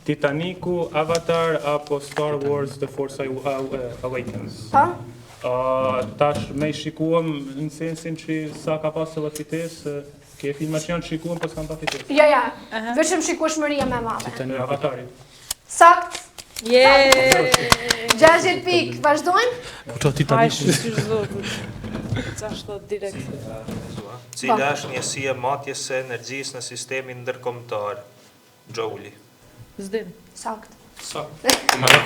Titaniku, Avatar apo Star Wars The Force Awakens? Pa? Tash më i shikuam në sensin që sa ka pas edhe fitesë, ke filma që janë shikuam po s'kan pa fitesë. Ja. Vetëm shikueshmëria më e madhe. Në Avatarin. Sakt. Je. 60 pikë. Vazhdojmë? Po ço Hajt, Titanic. si zot. 60 direkt. Cila është njësia matjes së energjisë në sistemin ndërkombëtar? Joule. Zdim. Sakt.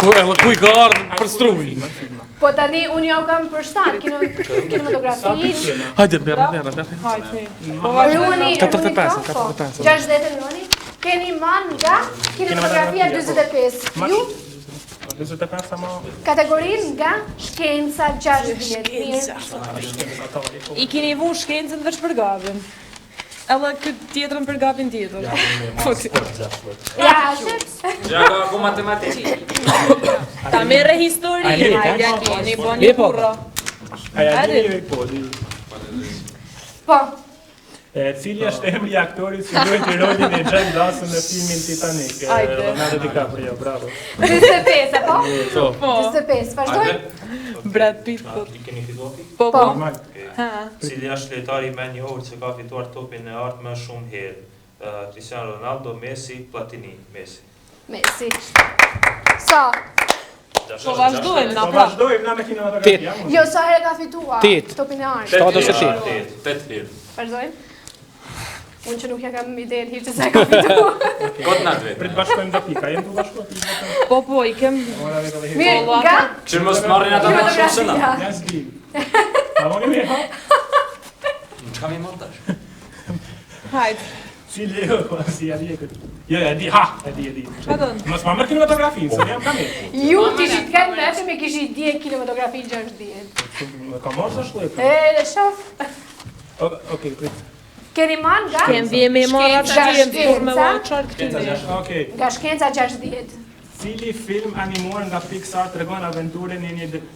Ku i ka ardhur për struj. Po tani unë jau kam përshtat kinematografinë. Hajde merr. Hajt, mi. Ruani 45, po. 45. 60 ruani. Keni marrë nga kinematografia 45. Ju? 45 sa më Kategorinë nga shkenca 60. Mirë. I keni vu shkencën veç për gabin. Edhe këtë tjetrën për gabin tjetër. Ja, shef. Ja, ka ku matematikë. Ta merre histori. Hajde, ja keni, po një burra. Aja di po di. Po. Cili është emri i aktorit që luajti rolin e Jack Dawson në filmin Titanic? Ajde. Leonardo DiCaprio, bravo. 45, apo? Po. 45, vazhdojmë? Brad Pitt. Po. I keni fituar? Po. Normal. Ha. Cili është lojtari më i njohur që ka fituar topin e artë më shumë herë? Cristiano Ronaldo, Messi, Platini, Messi. Messi. Sa? Po vazhdojmë na Po pra. vazhdojmë na me kinematografia. Jo, sa herë ka fituar? Tet. Topin e artë. 8 herë. Vazhdojmë? Unë që nuk ja kam ide në hirë që sa ka fituar. Kot na dve. Prit bashkojmë do pika, jem të bashkuar. Po, po, i kem... Mirë, nga Që mos marrin ato me shumë sëna. kinematografia. Ja s'dim. A voni me ha? Çka më montash? Hajt. Cili jo, si a di e këtë. Jo, e di, ha, e di. Qa dënë? Mos ma mërë kinematografinë, se jam kamerë. Ju kishit kanë me me kishit dje kinematografi 60. Ka marrë sa shlepë? E shof. Okej, prit. Keni manga? Kem vje me marrë atë për me marrë qarë këtine. Okej. Nga shkenca 60. Cili film animuar nga Pixar tregon aventurën e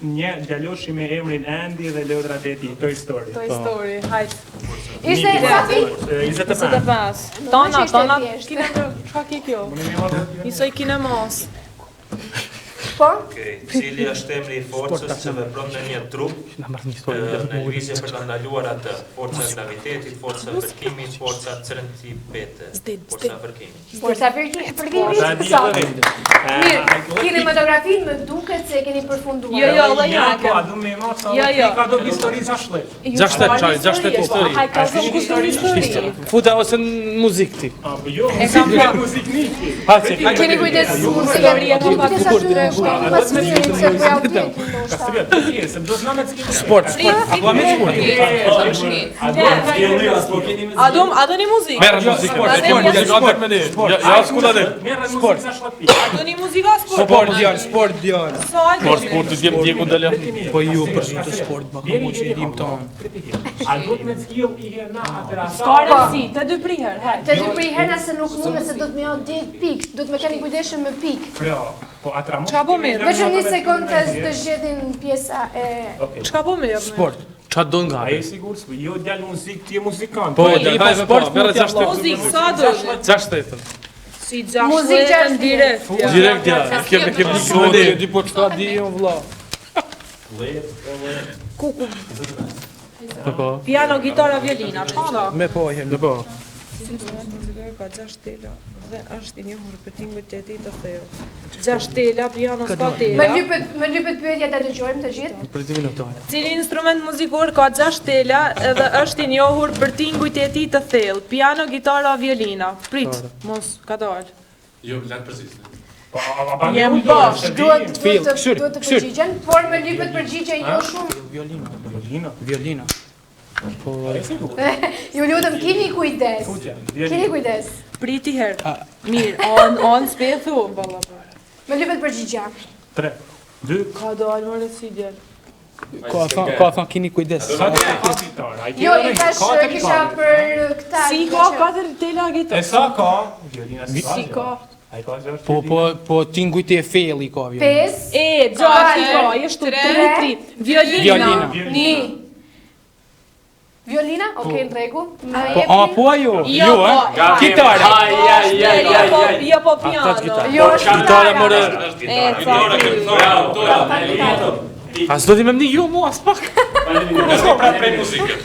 një djaloshi me emrin Andy dhe lodrat e tij, Toy Story. Toy Story, hajt. Ishte sa pik? 25. Tona, thjesht. kine çka ke kjo? Nisoj kinemos. Po? Okej, cili është emri I forcës që vepron në një trup në lëvizje për ta ndaluar atë? Forca e gravitetit, forca e përkimit, forca centripete. Forca e përkimit. Forca e përkimit? Mirë, kinematografinë më duket se e keni përfunduar. Jo, dhe jake. Po, a du me ma sa ka do histori sa shlet. 60 histori. Haj, ka shumë kushtër histori. Futa ose në muzikë ti. Po jo, muzikniki. Keni kujdes muzikë. Pas mirit se po ja vjen. Se do të namet Sport. Apo me sport. A do një muzikë? Merë muzikë. Ja, skulla dhe. Sport. A do një muzika sport? Sport djanë. Sport Sport djem djeku dalë. Po ju për të sport, baka mu që I dim tonë. A do të me skill I herna atëra. Ska rësi, të dy priher, hajt. Të dy priherna se nuk mundet se do të më janë 10 pikë, do të më keni kujdeshëm me pikë. Po atra mund. Çka po mirë? Vetëm një sekondë të zgjedhin pjesa e... Çka po mirë? Sport. Qa do nga? A e sigur s'po jo djalë muzikë, ti je muzikant. Po, hajde po, merë 60. Muzikë, sa do? 60. Si 60 direkt. Direkt ja, kemi një Di po qka di jo vla. Kuku. Po. Piano, gitara, violina, çka do? Me po herë. Po. Muzikër ka 6 tela dhe është I njohur për tingut e tij të thellë. 6 tela, piano s'ka tela. Më lypet pyetja ta dëgjojmë të gjithë. Për 2 minuta. Cili instrument muzikor ka 6 tela dhe është I njohur për tingut e tij të thellë? Piano, gitara, violina. Prit, mos ka dal. Jo, lart përzisë. Jem bosh. Duhet të përgjigjen, por më lypet përgjigje jo shumë. Violina. Po. Ju lutem keni kujdes. Keni kujdes. Priti herë. Mirë, on s'pethu, valla. Më lypet përgjigja. 3, 2, Ka dal më rësi djel. Ka thon kini kujdes. Jo, I thash kisha për këta. Si ka 4 tela gitar. E sa ka? Violina Si ka? Ai ka zë. Po tingujt e felli ka violina. 5. E, gjati ka, jeshtu 3. Violina. Violina? Okej, në rregull. Po ajo. Jo, Kitara. Jo, po piano. Jo, është Gitara more. E, As do ti më jo mua as pak. Pra prej muzikës.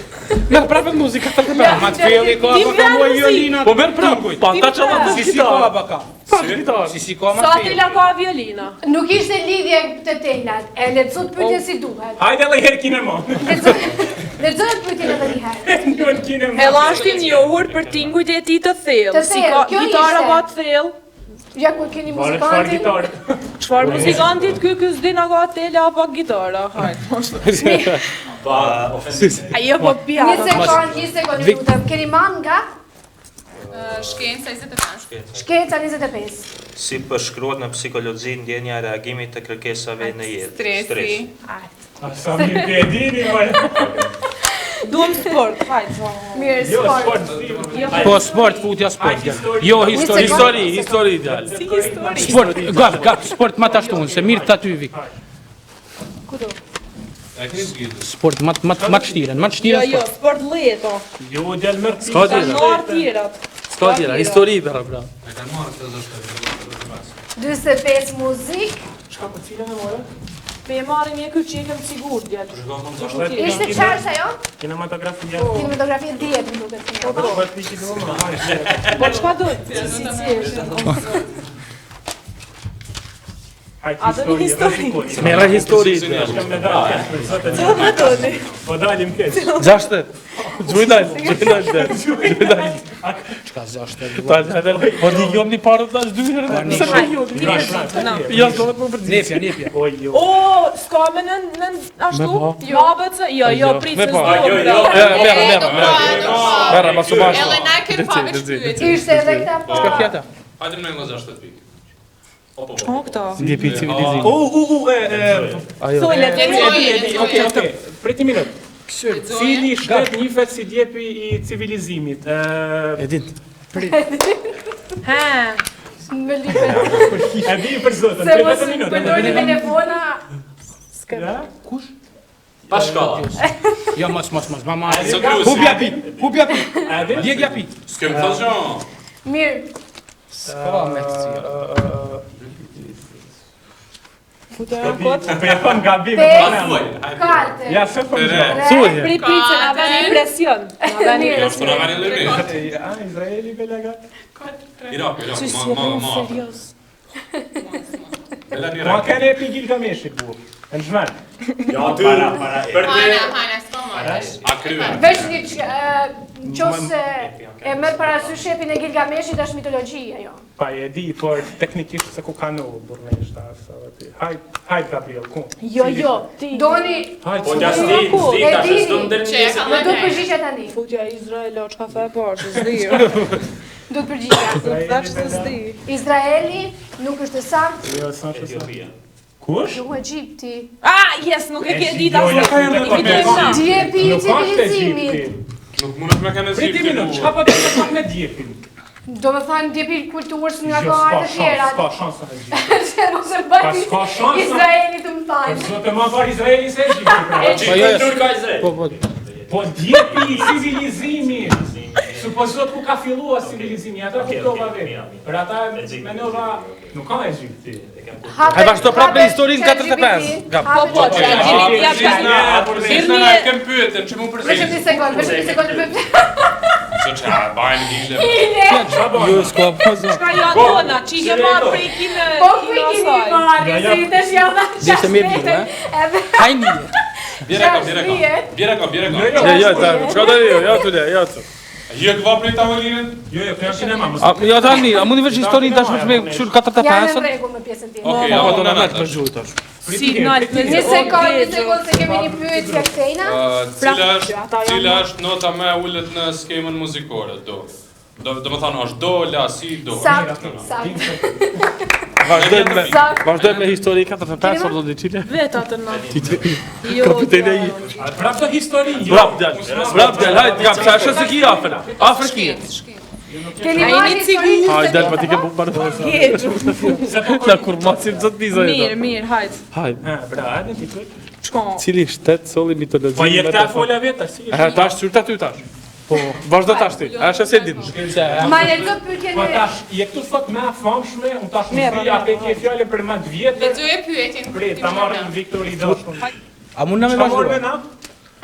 Merë prapë muzika të Ma të felli ka mua violina. Po merë prapë. Pa ta çama të Si ka baka. gitarë. Si ka ma Sa felli. tela ka violina? Nuk ishte lidhje të telat. E lexo pyetjen si duhet. Hajde edhe herë kinema. Lexo pyetjen edhe një herë. Duhet kinema. Ella është I njohur për tingujt e tij të thellë. Si ka kjo gitara ishte. ka të thellë. Ja ku keni Çfarë muzikantin. gitarë? Çfarë muzikantit ky s'din a ka tela apo gitara? Hajt. Ajo po piano. Një sekond, lutem. Keni manga? Shkenca 25. Shkenca 25. Si përshkruhet në psikologji ndjenja e reagimit të kërkesave në jetë? Stresi. Sa mirë ke dini, vaj. Duam sport, hajt. Mirë, Jo, sport. sport. Po sport, futja sport. Jo, histori. Histori djalë. Sport, gap, sport ma të ashtun, se mirë të aty vik. Sport ma të shtiren, Jo, sport leto. Jo, djalë mërë. Ska tjera. Nar tjerat. Ska tjera. Histori pra. 45 muzik. Shka për cilën e more? Me e marrim një këtë që jekëm sigur, djallë. Ishte qarës ajo? Kinematografia. Kinematografia 10 më duket. Po për t'i do më. Po çka do? Si është? A do një histori? Merë histori. Po dalim keq. 60. Gjujnaj. Qka zashtë? Po di jom një parë të ashtë 2 herë. Se me jom. Jo, do të më përgjithë. Nepja. O, jo. O, s'ka me në ashtu? Jo, abëcë? Jo, prisës po. Merë, ma së bashkë. Edhe na kemi pa veç pyetje. Ishte edhe këta po. Qka fjata? Hajde më nga 60 pikë. Çka këto? Ndjepi civilizimi. Thuaj Okej. Priti minut. Cili shtet njihet si djepi i civilizimit? Edin. Ha. Më lipe. E di për zotën, Se mos përdorni telefona. Ja? Kush? Pa shkalla. Jo, mos, mama. Së kryusi. Hub japi. Edhe? Djeg japi. S'kem thosë gjo. Mirë. S'ka me kësi. Po ja kam gabim. Karte. Ja, se po gjë. Prit, se na vjen impresion. Na vjen Jo, s'po na vani lëri. Izraeli belaga. Irak. Serios. Bela një Ma kene epi Gilgameshit, bu. Në zhven. Ja, ty. Për te. A kryen. Veç një qose e merë parasysh shepin e Gilgameshit është mitologji, ajo. Pa e di, por teknikisht se ku ka në burmeshta. Hajt, Gabriel, ku? Jo, ti. Doni... Po t'ja sti ta që s'do në dërgjë. Më do të përgjigja tani. Futja Izrael, o çka the po, s'di. Do të përgjigja. Thash se s'di. Izraeli nuk është e saktë. Jo, s'është sa. Kush? Nuk Egjipti. Ah, yes, nuk e ke ditë asë. Djepi i civilizimit. Nuk mundet me kanë Priti zhjipti minut, mu. çka po të thot me djepin? Do me thënë djepi i kulturës nga Jo, ka të tjera. s'ka shans në Egjipt. Se mos e bëj s'ka shans. Izraeli të më Po thajnë. zote ma bar Izraeli se Egjipti. Po djepi i civilizimit. Supozot ku ka fillua civilizimi, ata kuptova vetë. Për ata menova nuk ka Egjipti. Ai vazhdo prapë me historinë 45. Po, Kem pyetën, që mu Veçëm përzit. një sekundë, veçëm një sekundë. So që bajnë gile. Jo, s'ka po zot. Çka janë tona, që i ke marrë prej kime Po ku i kini marrë, se i të shjallë dhe Gjeshte mirë bimë, eh? Hajni. Bjera ka. Jo, ta, çka do jo, jo tu. Jë këva prej tavolinën? Jo, kjo është kinema, mos. Jo tani, a mundi veç historinë tash me kështu 45. Janë në rregull me pjesën tjetër. Okej, Po do na na vet për zhut tash. Signal me Një sekundë se kemi një pyetje Ktejna. Cila është nota më e ulët në skemën muzikore, do? Do më thonë, është do, la, si, do. Sakt. Vazhdojmë me histori 45 apo do të çile? Vet atë në. Jo. Kapiteni ai. Prapë të histori. Brap dal, hajde, jam sa është se ki afër. Afër ki. Keni marrë histori. Hajde, dal pa ti ke bombar. La kurmasim zot bizo. Mirë, hajt. Hajde. Bra, hajde ti pyet. Çka? Cili shtet solli mitologjisë? Po jep ta fola vetë, si. Tash syrta ty tash. Po, vazhdo tash ti. A është se din. Ma lexo pyetjen Po e tash, je këtu sot më famshme, unë tash më bëj atë ke fjalën për më të vjetër. Lexoje pyetjen. Pri, ta marrim Viktori dashun. A mund na me Çfarë morve vazhdua? na?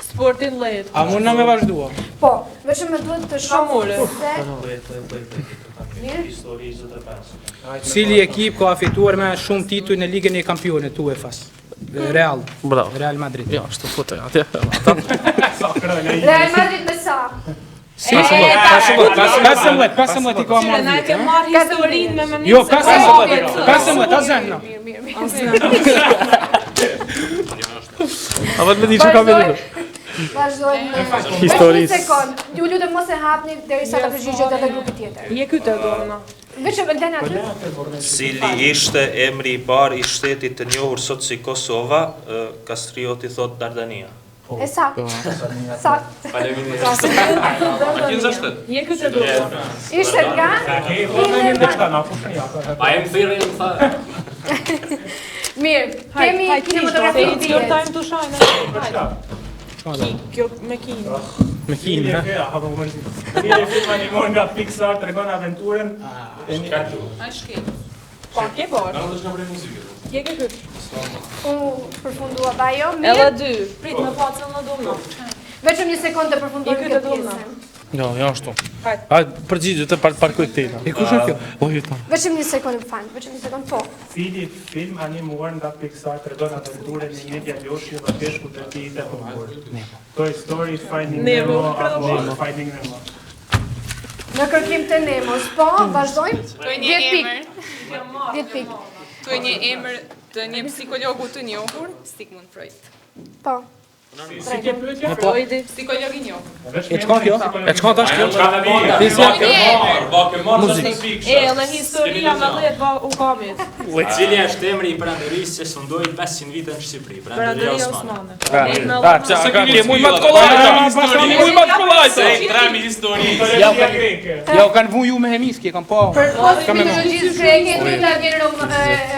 Sportin lehtë. A mund na me vazhdua? Po, vetëm më duhet të shoh more. Cili ekip ka fituar me shumë tituj në Ligën e Kampionit UEFA-s? Real. Bravo. Real Madrid. Jo, ashtu foto atje. Real Madrid me sa? 15 i ka marrë Na e ke vite. marrë historinë me mënyrë. Jo, 15, azhna. A vetë më di çka ka vënë. Vazhdojmë. Historisë. Një sekond. Ju lutem mos e hapni derisa ta përgjigjet edhe grupi tjetër. Je këtu dona. Vetëm Eldana aty. Cili ishte emri i parë i shtetit të njohur sot si Kosova, Kastrioti thot Dardania. E sa? Sa? Je këtu dona. Ishte nga? Pa e më thirin më tha. Mirë, kemi kinematografi It's your dihet. time to shine. Kjo me kinë. Me kinë, ha. Një film animor nga Pixar tregon aventurën Pa, ke bërë. Je këtu. Unë përfunduava jo, Edhe mirë. dy. Prit me pacën në dona. Vetëm një sekondë të përfundojmë Ikë këtë të dhuna. pjesë. Jo, ashtu. Hajde, përgjigje të parkoj këtej. E kush është kjo? Po jeta. Vetëm një sekondë më fal, vetëm një sekondë po. Cili film animuar nga Pixar tregon aventurën e një djaloshi dhe peshku të tij të humbur. Toy Story, Finding Nemo, apo Finding Nemo. Në kërkim të Nemos, po, vazhdojmë? Tuaj një 10 pikë. emër. 10 pikë. Tuaj një emër të një psikologu të njohur, Sigmund Freud. Po. Si ke pyetja? Psikolog i njohur. E çka kjo? E çka tash kjo? Muzikë. E, edhe historia me 10 u kamit. Cili është emri i perandorisë që sfondoi 500 vite në Shqipëri? Perandoria Osmane. Se tremi histori. Ja u kanë vu ju me hemiski, e kam pa. Për mitologjisë greke, Trilla vjen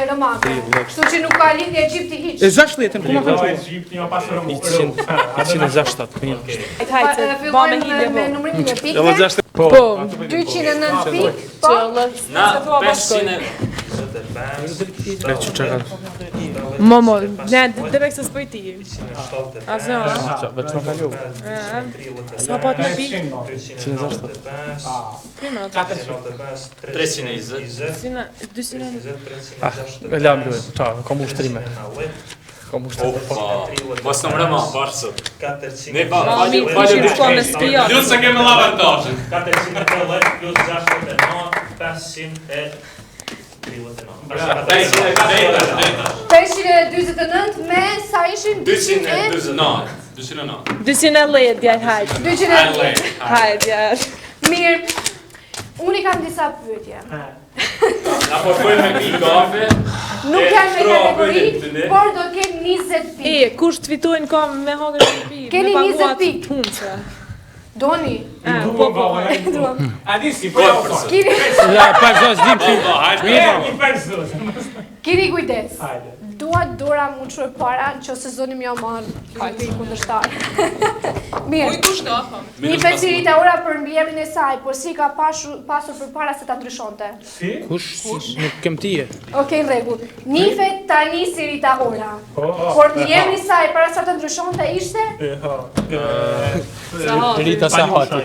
romake. Kështu që nuk ka lidhje Egjipti hiç. E 60-ën, ku ma kanë qenë? Egjipti ma pas Romu. 167. Fillojmë me numrimin e pikëve. Po. 209 pikë. Po. Na 500. Momo, ne, deve se s'poj ti. Azo, Veç më kalu. s'ka pat në pikë. 320. 200. E lam luaj. Qa, kam ushtrime. Mos në mërëma, bashkë. Ne ba, Lusë se keme lavantazhin. 430 plus 69, 529 me sa ishin 209. 210 djallë, hajtë. 210. Hajtë, djallë. Mirë. Unë i kam disa pyetje. Na po shkojmë me pi kafe. Nuk janë me kategori, por do kenë 20 pikë. Kush të fitojnë ka me hagër të pikë. Keni 20 pikë. Punëse. Doni? Po. A di si, po ja u thonë. Ja, pa zos dim ti. Një person. Kini kujdes. Hajde. Dua dora mu çoj para nëse zoni më marr kalbi kundërshtar. Mirë. Një pesirita ora për mbiemrin e saj, por si ka pasur përpara se ta ndryshonte. Si? Kush? Nuk kem tije. Okej, në rregull. Nifet tani si Rita Ora. Por mbiemri i saj para se ta ndryshonte ishte? Rita Sahati.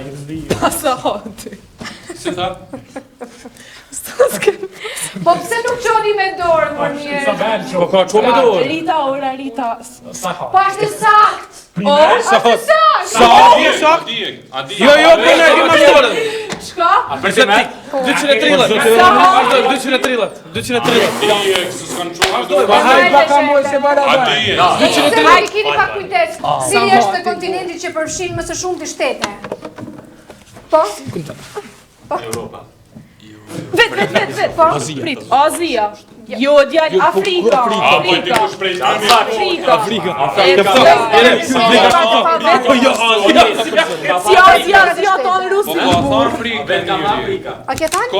Sahati. Si tha? Po pse nuk qoni me dorë, më mirë? Po ka çu me dorë. Rita Ora, Rita. Po është sakt. Sakt. Jo, po ne kemi me dorë. Çka? A për se ti 230. 230. Pa haj baka moj se bara Hajde, keni pak kujdes. Cili është kontinenti që përfshin më së shumti shtete? Po? Europa. Vet. Po? Prit, Azia. Jo, djallë, Afrika. Si Azia tonë rusë. A ke thanë?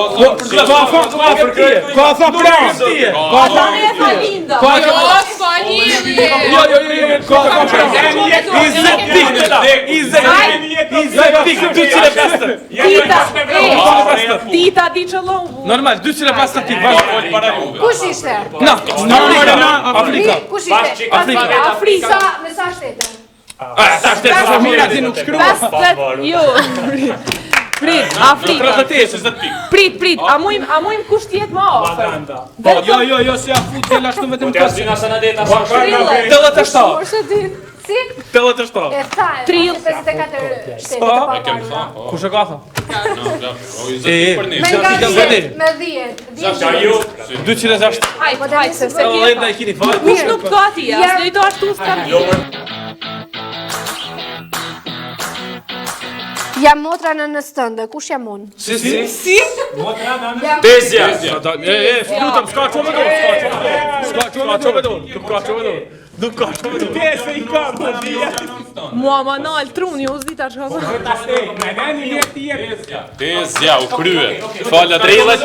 Ka tha plan. Dita di qëllon. Normal, 250 ti bashkë para juve. Kush ishte? Na, Afrika. Kush ishte? Afrika me sa shtete? Ta shtetë shumë mira ti nuk shkrua. Jo. Prit, Afrika. Prit, a mujm kush tjetë më afër? Jo, si a fut jela ashtu vetëm Të asdina sa në deta. 87. Si? 87. E tha, 54 shtete të pavarura. Kush e ka tha? Me nga 10, me 10. 206. Hajde, se Edhe kjepa. i keni fal. Kush nuk ka ti, as në i do ashtu s'kam ti. Jam motra në nësë tënde, kush jam unë? Si? Tezja. Lutem, s'ka çu me dorë. Nuk ka çu me dorë. Pjesë i kam të dhja. Mua ma nalë truni, u zdita që ka sa. Tezja, u krye. Falja Trillet.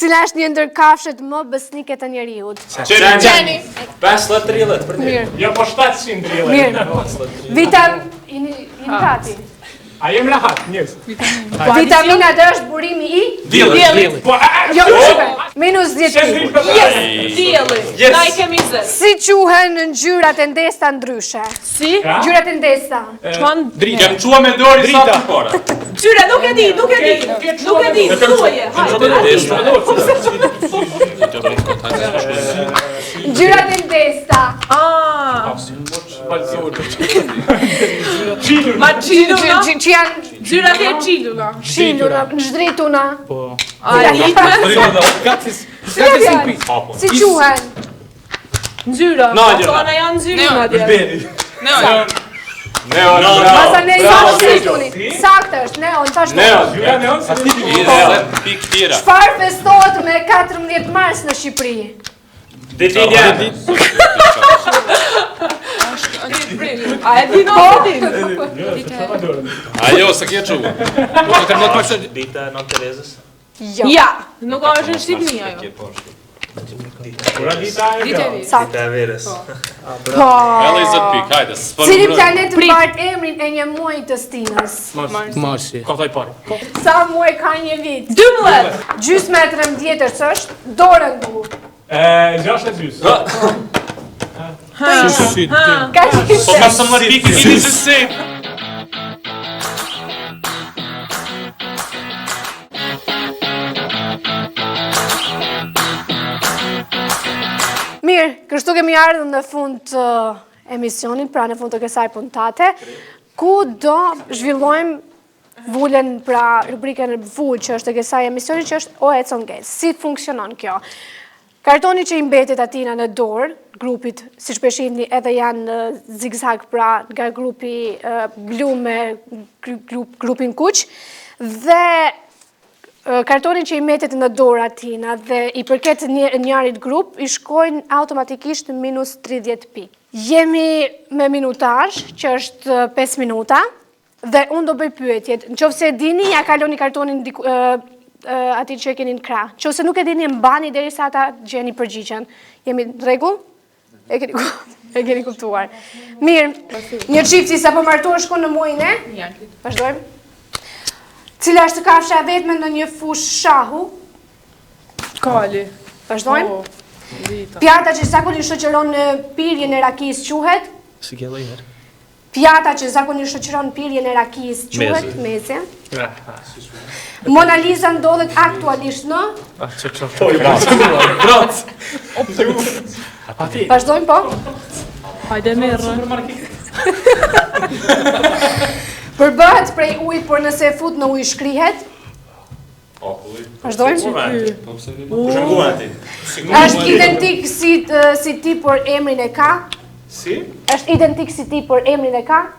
Cila është një ndër kafshët më besnike të njeriut? Qeni. 5 trillet për ti. Mirë. Jo, po 700 drille. Mirë. Jini gati. A jem rahat, njës. Vitamina D është burimi i? Dielli. Jo, shikoj. -10 pikë. Dielli. Na i kemi zë. Si quhen ngjyrat e ndesta ndryshe? Si? Ngjyrat e ndesta. Çan Kem qua me dorë sa të para. Gjyre, nuk e di. Thuaje, hajde. Ngjyrat e ndesta. Ma qiluna? Që janë Gjyrat e qiluna. shiluna, zhdrituna. Si quhen? Ngjyra. Nalja. Tona janë ngjyra dje. Masa ne saktë është, Neon, tash. Pik tjera. Çfarë festohet me 14 mars në Shqipëri? Ditëlindja. A e di në Ajo, se kje quë. Dita e Nën Terezës. Ja, nuk është në Shqipëni ajo. Dita e verës. Edhe 20 pik, hajde. Cili planet mbart emrin e një muaji të stinës? Marsi. Ka thaj pari. Sa muaj ka një vit? 12. Gjysmë e 13 ç'është? Dorën du. 6 e gjys. Ka Po ka së më pik, i se. Mirë, kështu kemi ardhur në fund të emisionit, pra në fund të kësaj puntate, ku do zhvillojmë vulën, pra rubrikën vull që është të kësaj emisionit, që është O econ Gec. Si funksionon kjo? Kartoni që i mbetet atina në dorë, grupit, si shpeshini edhe janë zigzag, pra nga grupi blu me grupin kuq, dhe kartonin që i metet në dorë atina dhe i përket njarit grup, i shkojnë automatikisht minus 30 pik. Jemi me minutazh, që është 5 minuta, dhe unë do bëj pyetjet. Në qoftë se dini, ja kaloni kartonin ati që e keni në krah. Qoftë se nuk e dini, mbani derisa ata gjeni përgjigjen. Jemi në rregull? E keni kuptuar. Mirë, një çifti sa po martuar shkon në muajin e? Vazhdojmë. Cila është kafsha e vetme në një fush shahu? Kali. Vazhdojmë. Pjata që zakonisht shoqëron pirjen e rakisë quhet? Si gjella i herë. Pjata që zakonisht shoqëron pirjen e rakisë quhet? Meze. Mona Lisa ndodhet aktualisht në? Vazhdojmë po? Hajde merë. Përbëhet prej ujit, por nëse e fut në ujë shkrihet? Vazhdojmë? Është identik si ti, por emrin e ka? Si? Është identik si ti, por emrin e ka?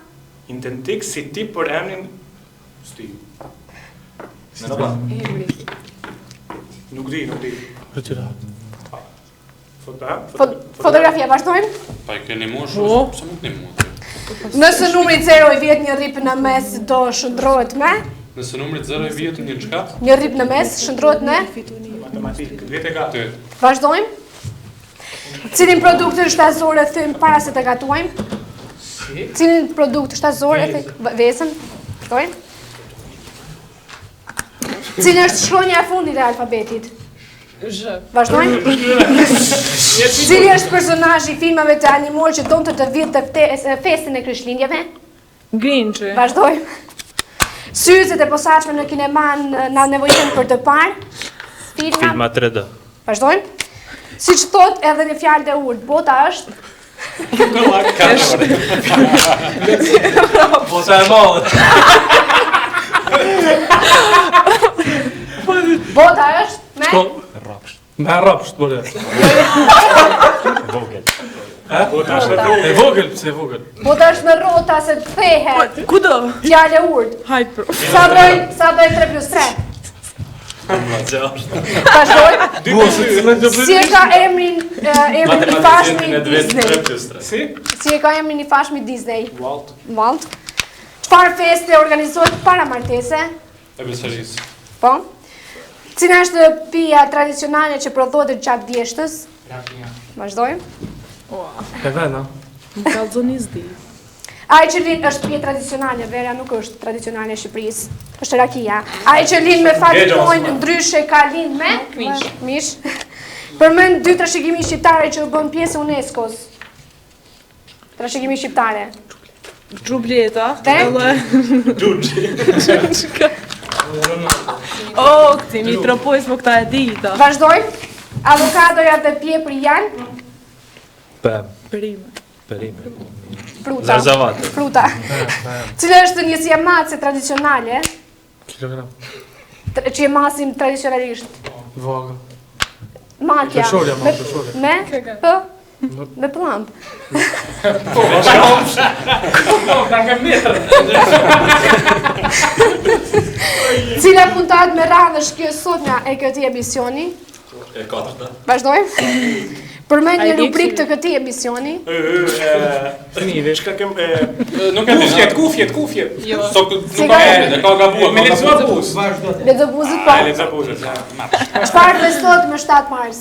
Identik si ti për emrin... Sti. Nuk di. Fotografia, vazhdojmë? Pa i keni moshë, pëse nuk një moshë? Nëse numri 0 i vjet një rip në mes, do shëndrohet me? Nëse numri 0 i vjet një qka? Një rip në mes, shëndrohet me? Vazhdojmë? Cilin produkt shtatëzor e thym para se të gatuajmë? Cilin produkt shtatëzor e thym? Vesën? Vazhdojmë? Cilin është shkronja e fundit e alfabetit? Vazhdojmë? Cili është personazhi i filmave të animuar që donte të vijë të festin e Krishtlindjeve? Grinchi. Vazhdojmë? Syzet e posaçme në kinema na nevojojnë për të parë? Filma 3D. Vazhdojmë? Siç thot edhe në fjalët e urt, bota është? Bota e madhe. Bota është me? Me rrapsht, bole. Vogël. E vogël, pse e vogël? Bota është me rrota se të thehet. Kudo? Fjalë e urt. Hajt për. Sa bëjnë 3+3? Vazhdojmë? Si e ka emrin i fashmi Disney? Si e ka emrin i fashmi Disney? Walt. Çfarë feste organizohet para martese? E besarisë. Po. Cila është pija tradicionale që prodhohet gjatë djeshtës? Vazhdojmë? E vena. Më kallzoni s'di. Ai që lind është pije tradicionale, vera nuk është tradicionale e Shqipërisë. Është rakia. Ai që lind me fatikojnë ndryshe ka lind me? Mish. Përmend 2 trashëgimi shqiptare që u bën pjesë UNESCO-s. Trashëgimi shqiptare. Xhubleta. Dhe? O, këti mitropojës më këta e dita. Vazhdojmë. Avokadoja dhe pjepri janë? Perime. Fruta. Zarzavate. Fruta. Cila është njësia mace tradicionale? Kilogram. Që e masim tradicionalisht? Vogël. Makja. Peshorja, ma, peshorja. Me? P? Me plamp. Na kam metër. Cila puntat me radhë është kjo sotja e këtij emisioni? E katërta. Vazhdojmë. Përmend një rubrikë të këtij emisioni. Shka kem... Nuk e di. Kufjet. Jo. Nuk ka e ka gabuar. Me lexuar buz. Lexo buzët po. Leza buzët. Çfarë festohet më 7 mars?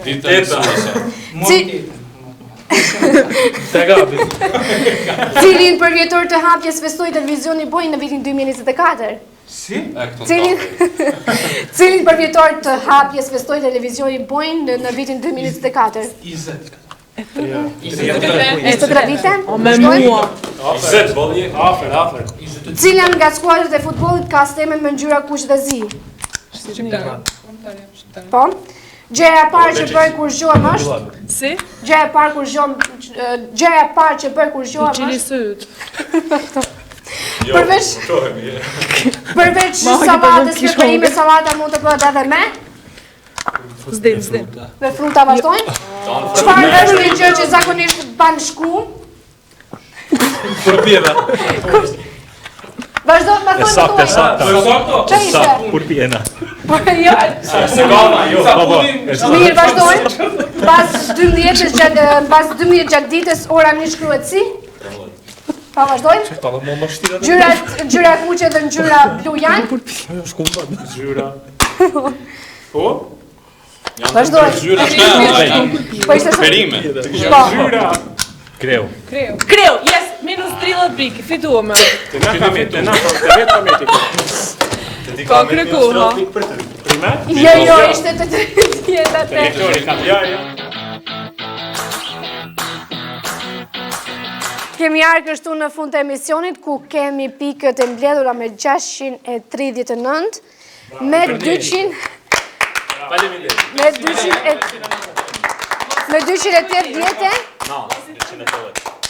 Dita e mësuesve. Cilin përvjetor të hapjes festoi televizioni Boeing në vitin 2024? Cilin përvjetor të hapjes festoi televizioni Boeing në vitin 2024? 23 vite? Me mua. 20 bolje. Afer. Cila nga skuadrat e futbollit ka stemen me ngjyra kuq dhe zi? Po. Gjëja e parë që bëj kur zgjohem është? Si? Gjëja e parë që bëj kur zgjohem Qili është? syt. Përveç salatës me perime, salata mund të bëhet edhe me? Zdim. Me fruta vazhdojmë? Çfarë është një gjë që zakonisht ban shkru? Përpjeda. Vazhdo, ma thonë të tuaj. Që ishte? Përpjena. Jo. Mirë, vazhdojmë. Pas 12 gjatë ditës, ora një shkruhet si? Pa vazhdojmë? Ngjyra kuqe dhe ngjyra blu janë? Po? Vazhdojmë. Zyra Po ishte perime. Po. Kreu. Yes, minus 30 pikë, fituam. Të vetë pameti. Ka kërkuha. Jo, ishte të tjeta te. Kemi arë kështu në fund të emisionit, ku kemi pikët e mbledhura me 639, me 200... Me 280,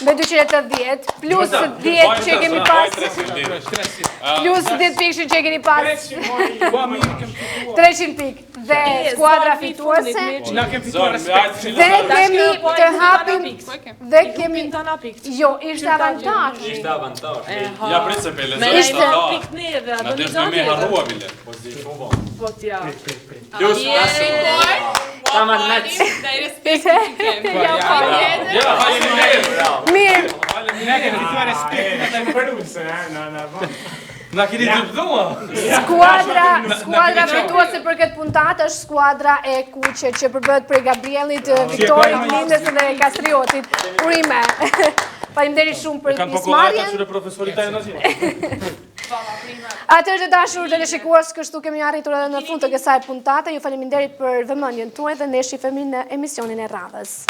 me 280, plus 10 që kemi pas, plus 10 pikë që kemi pas, 300 pikë, dhe skuadra fituese, dhe kemi të hapim, dhe kemi, jo, ishte avantazh. Ja prit se pe lezoj Ishte na desh me harrua bile. Po t'ja. Plus Mirë. Na keni dëbdua. Skuadra fituese për këtë puntat është skuadra e kuqe që përbëhet prej Gabrielit, Viktorit, Lindës dhe Kastriotit. Urime. Faleminderit shumë për pjesëmarrjen. Kanë profesorit tajnë asnjë. Atëherë të dashur teleshikues, kështu kemi arritur edhe në fund të kësaj puntate. Ju faleminderit për vëmendjen tuaj dhe ne shihemi në emisionin e radhës.